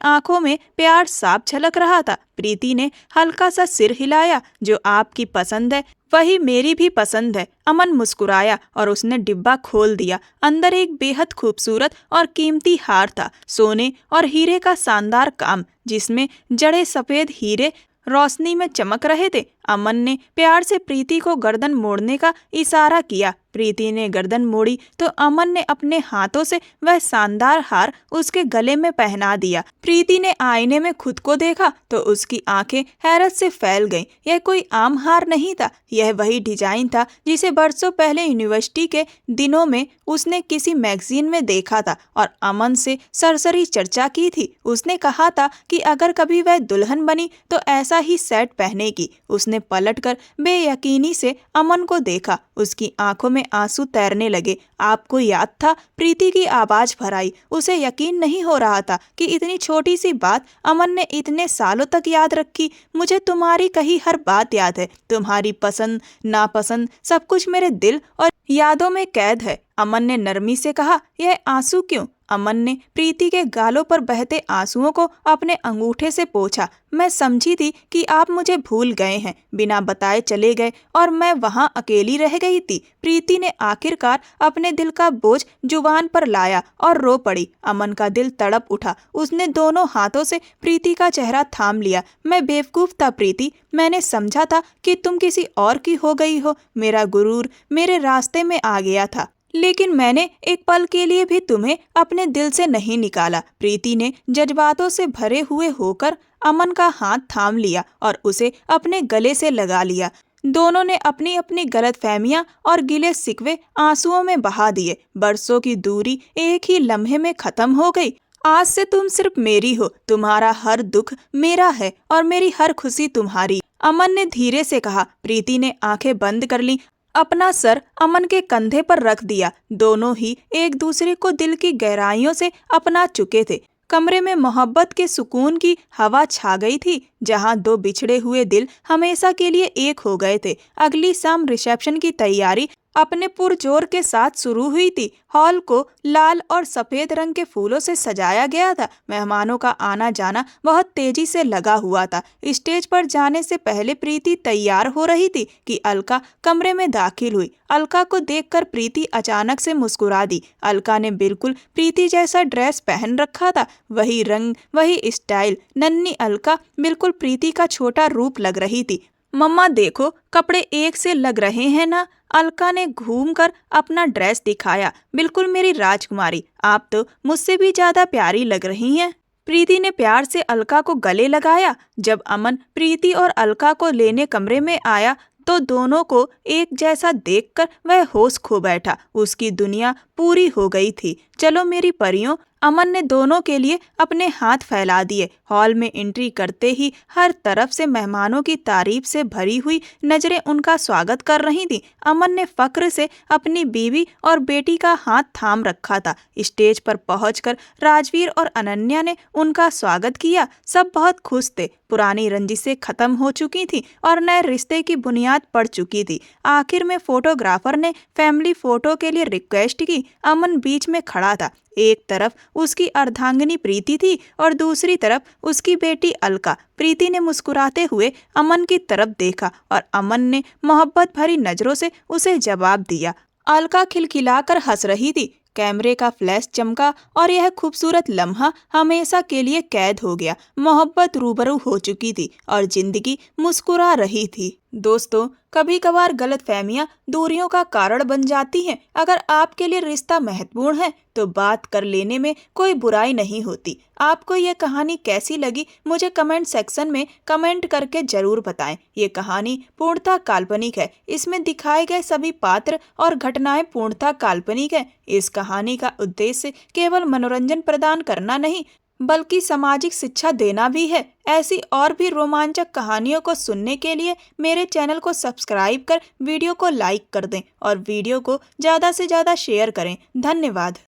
आंखों में प्यार साफ झलक रहा था। प्रीति ने हल्का सा सिर हिलाया। जो आपकी पसंद है वही मेरी भी पसंद है। अमन मुस्कुराया और उसने डिब्बा खोल दिया। अंदर एक बेहद खूबसूरत और कीमती हार था, सोने और हीरे का शानदार काम, जिसमें जड़े सफेद हीरे रोशनी में चमक रहे थे। अमन ने प्यार से प्रीति को गर्दन मोड़ने का इशारा किया। प्रीति ने गर्दन मोड़ी तो अमन ने अपने हाथों से वह शानदार हार उसके गले में पहना दिया। प्रीति ने आईने में खुद को देखा तो उसकी आंखें हैरत से फैल गईं। यह कोई आम हार नहीं था। यह वही डिजाइन था जिसे बरसों पहले यूनिवर्सिटी के दिनों में उसने किसी मैगजीन में देखा था और अमन से सरसरी चर्चा की थी। उसने कहा था कि अगर कभी वह दुल्हन बनी तो ऐसा ही सेट पहनेगी। उसने पलटकर बेयकीनी से अमन को देखा। उसकी आंखों में आंसू तैरने लगे। आपको याद था? प्रीति की आवाज भर आई। उसे यकीन नहीं हो रहा था कि इतनी छोटी सी बात अमन ने इतने सालों तक याद रखी। मुझे तुम्हारी कही हर बात याद है। तुम्हारी पसंद नापसंद सब कुछ मेरे दिल और यादों में कैद है। अमन ने नरमी से कहा। यह आंसू क्यों? अमन ने प्रीति के गालों पर बहते आंसुओं को अपने अंगूठे से पोंछा। मैं समझी थी कि आप मुझे भूल गए हैं, बिना बताए चले गए और मैं वहां अकेली रह गई थी। प्रीति ने आखिरकार अपने दिल का बोझ जुबान पर लाया और रो पड़ी। अमन का दिल तड़प उठा। उसने दोनों हाथों से प्रीति का चेहरा थाम लिया। मैं बेवकूफ था प्रीति। मैंने समझा था कि तुम किसी और की हो गई हो। मेरा गुरूर मेरे रास्ते में आ गया था, लेकिन मैंने एक पल के लिए भी तुम्हें अपने दिल से नहीं निकाला। प्रीति ने जज्बातों से भरे हुए होकर अमन का हाथ थाम लिया और उसे अपने गले से लगा लिया। दोनों ने अपनी अपनी गलतफहमियां और गिले शिकवे आंसुओं में बहा दिए। बरसों की दूरी एक ही लम्हे में खत्म हो गई। आज से तुम सिर्फ मेरी हो। तुम्हारा हर दुख मेरा है और मेरी हर खुशी तुम्हारी। अमन ने धीरे से कहा। प्रीति ने आंखें बंद कर ली, अपना सर अमन के कंधे पर रख दिया। दोनों ही एक दूसरे को दिल की गहराइयों से अपना चुके थे। कमरे में मोहब्बत के सुकून की हवा छा गई थी, जहां दो बिछड़े हुए दिल हमेशा के लिए एक हो गए थे। अगली शाम रिसेप्शन की तैयारी अपने पुरजोर के साथ शुरू हुई थी। हॉल को लाल और सफेद रंग के फूलों से सजाया गया था। मेहमानों का आना जाना बहुत तेजी से लगा हुआ था। स्टेज पर जाने से पहले प्रीति तैयार हो रही थी कि अलका कमरे में दाखिल हुई। अलका को देखकर प्रीति अचानक से मुस्कुरा दी। अलका ने बिल्कुल प्रीति जैसा ड्रेस पहन रखा था, वही रंग, वही स्टाइल। नन्ही अलका बिल्कुल प्रीति का छोटा रूप लग रही थी। मम्मा देखो, कपड़े एक से लग रहे हैं ना? अलका ने घूमकर अपना ड्रेस दिखाया। बिल्कुल मेरी राजकुमारी, आप तो मुझसे भी ज्यादा प्यारी लग रही हैं। प्रीति ने प्यार से अलका को गले लगाया। जब अमन प्रीति और अलका को लेने कमरे में आया तो दोनों को एक जैसा देखकर वह होश खो बैठा। उसकी दुनिया पूरी हो गई थी। चलो मेरी परियों, अमन ने दोनों के लिए अपने हाथ फैला दिए। हॉल में एंट्री करते ही हर तरफ से मेहमानों की तारीफ से भरी हुई नजरें उनका स्वागत कर रही थीं। अमन ने फक्र से अपनी बीवी और बेटी का हाथ थाम रखा था। स्टेज पर पहुंचकर राजवीर और अनन्या ने उनका स्वागत किया। सब बहुत खुश थे। पुरानी रंजिशें खत्म हो चुकी थी और नए रिश्ते की बुनियाद पड़ चुकी थी। आखिर में फोटोग्राफर ने फैमिली फोटो के लिए रिक्वेस्ट की। अमन बीच में खड़ा था। एक तरफ उसकी अर्धांगिनी प्रीति थी और दूसरी तरफ उसकी बेटी अलका। प्रीति ने मुस्कुराते हुए अमन की तरफ देखा और अमन ने मोहब्बत भरी नजरों से उसे जवाब दिया। अलका खिलखिलाकर हंस रही थी। कैमरे का फ्लैश चमका और यह खूबसूरत लम्हा हमेशा के लिए कैद हो गया। मोहब्बत रूबरू हो चुकी थी और जिंदगी मुस्कुरा रही थी। दोस्तों, कभी कभार गलतफहमियां दूरियों का कारण बन जाती हैं। अगर आपके लिए रिश्ता महत्वपूर्ण है तो बात कर लेने में कोई बुराई नहीं होती। आपको ये कहानी कैसी लगी मुझे कमेंट सेक्शन में कमेंट करके जरूर बताएं। ये कहानी पूर्णतः काल्पनिक है। इसमें दिखाए गए सभी पात्र और घटनाएं पूर्णतः काल्पनिक है। इस कहानी का उद्देश्य केवल मनोरंजन प्रदान करना नहीं बल्कि सामाजिक शिक्षा देना भी है। ऐसी और भी रोमांचक कहानियों को सुनने के लिए मेरे चैनल को सब्सक्राइब कर वीडियो को लाइक कर दें और वीडियो को ज़्यादा से ज़्यादा शेयर करें। धन्यवाद।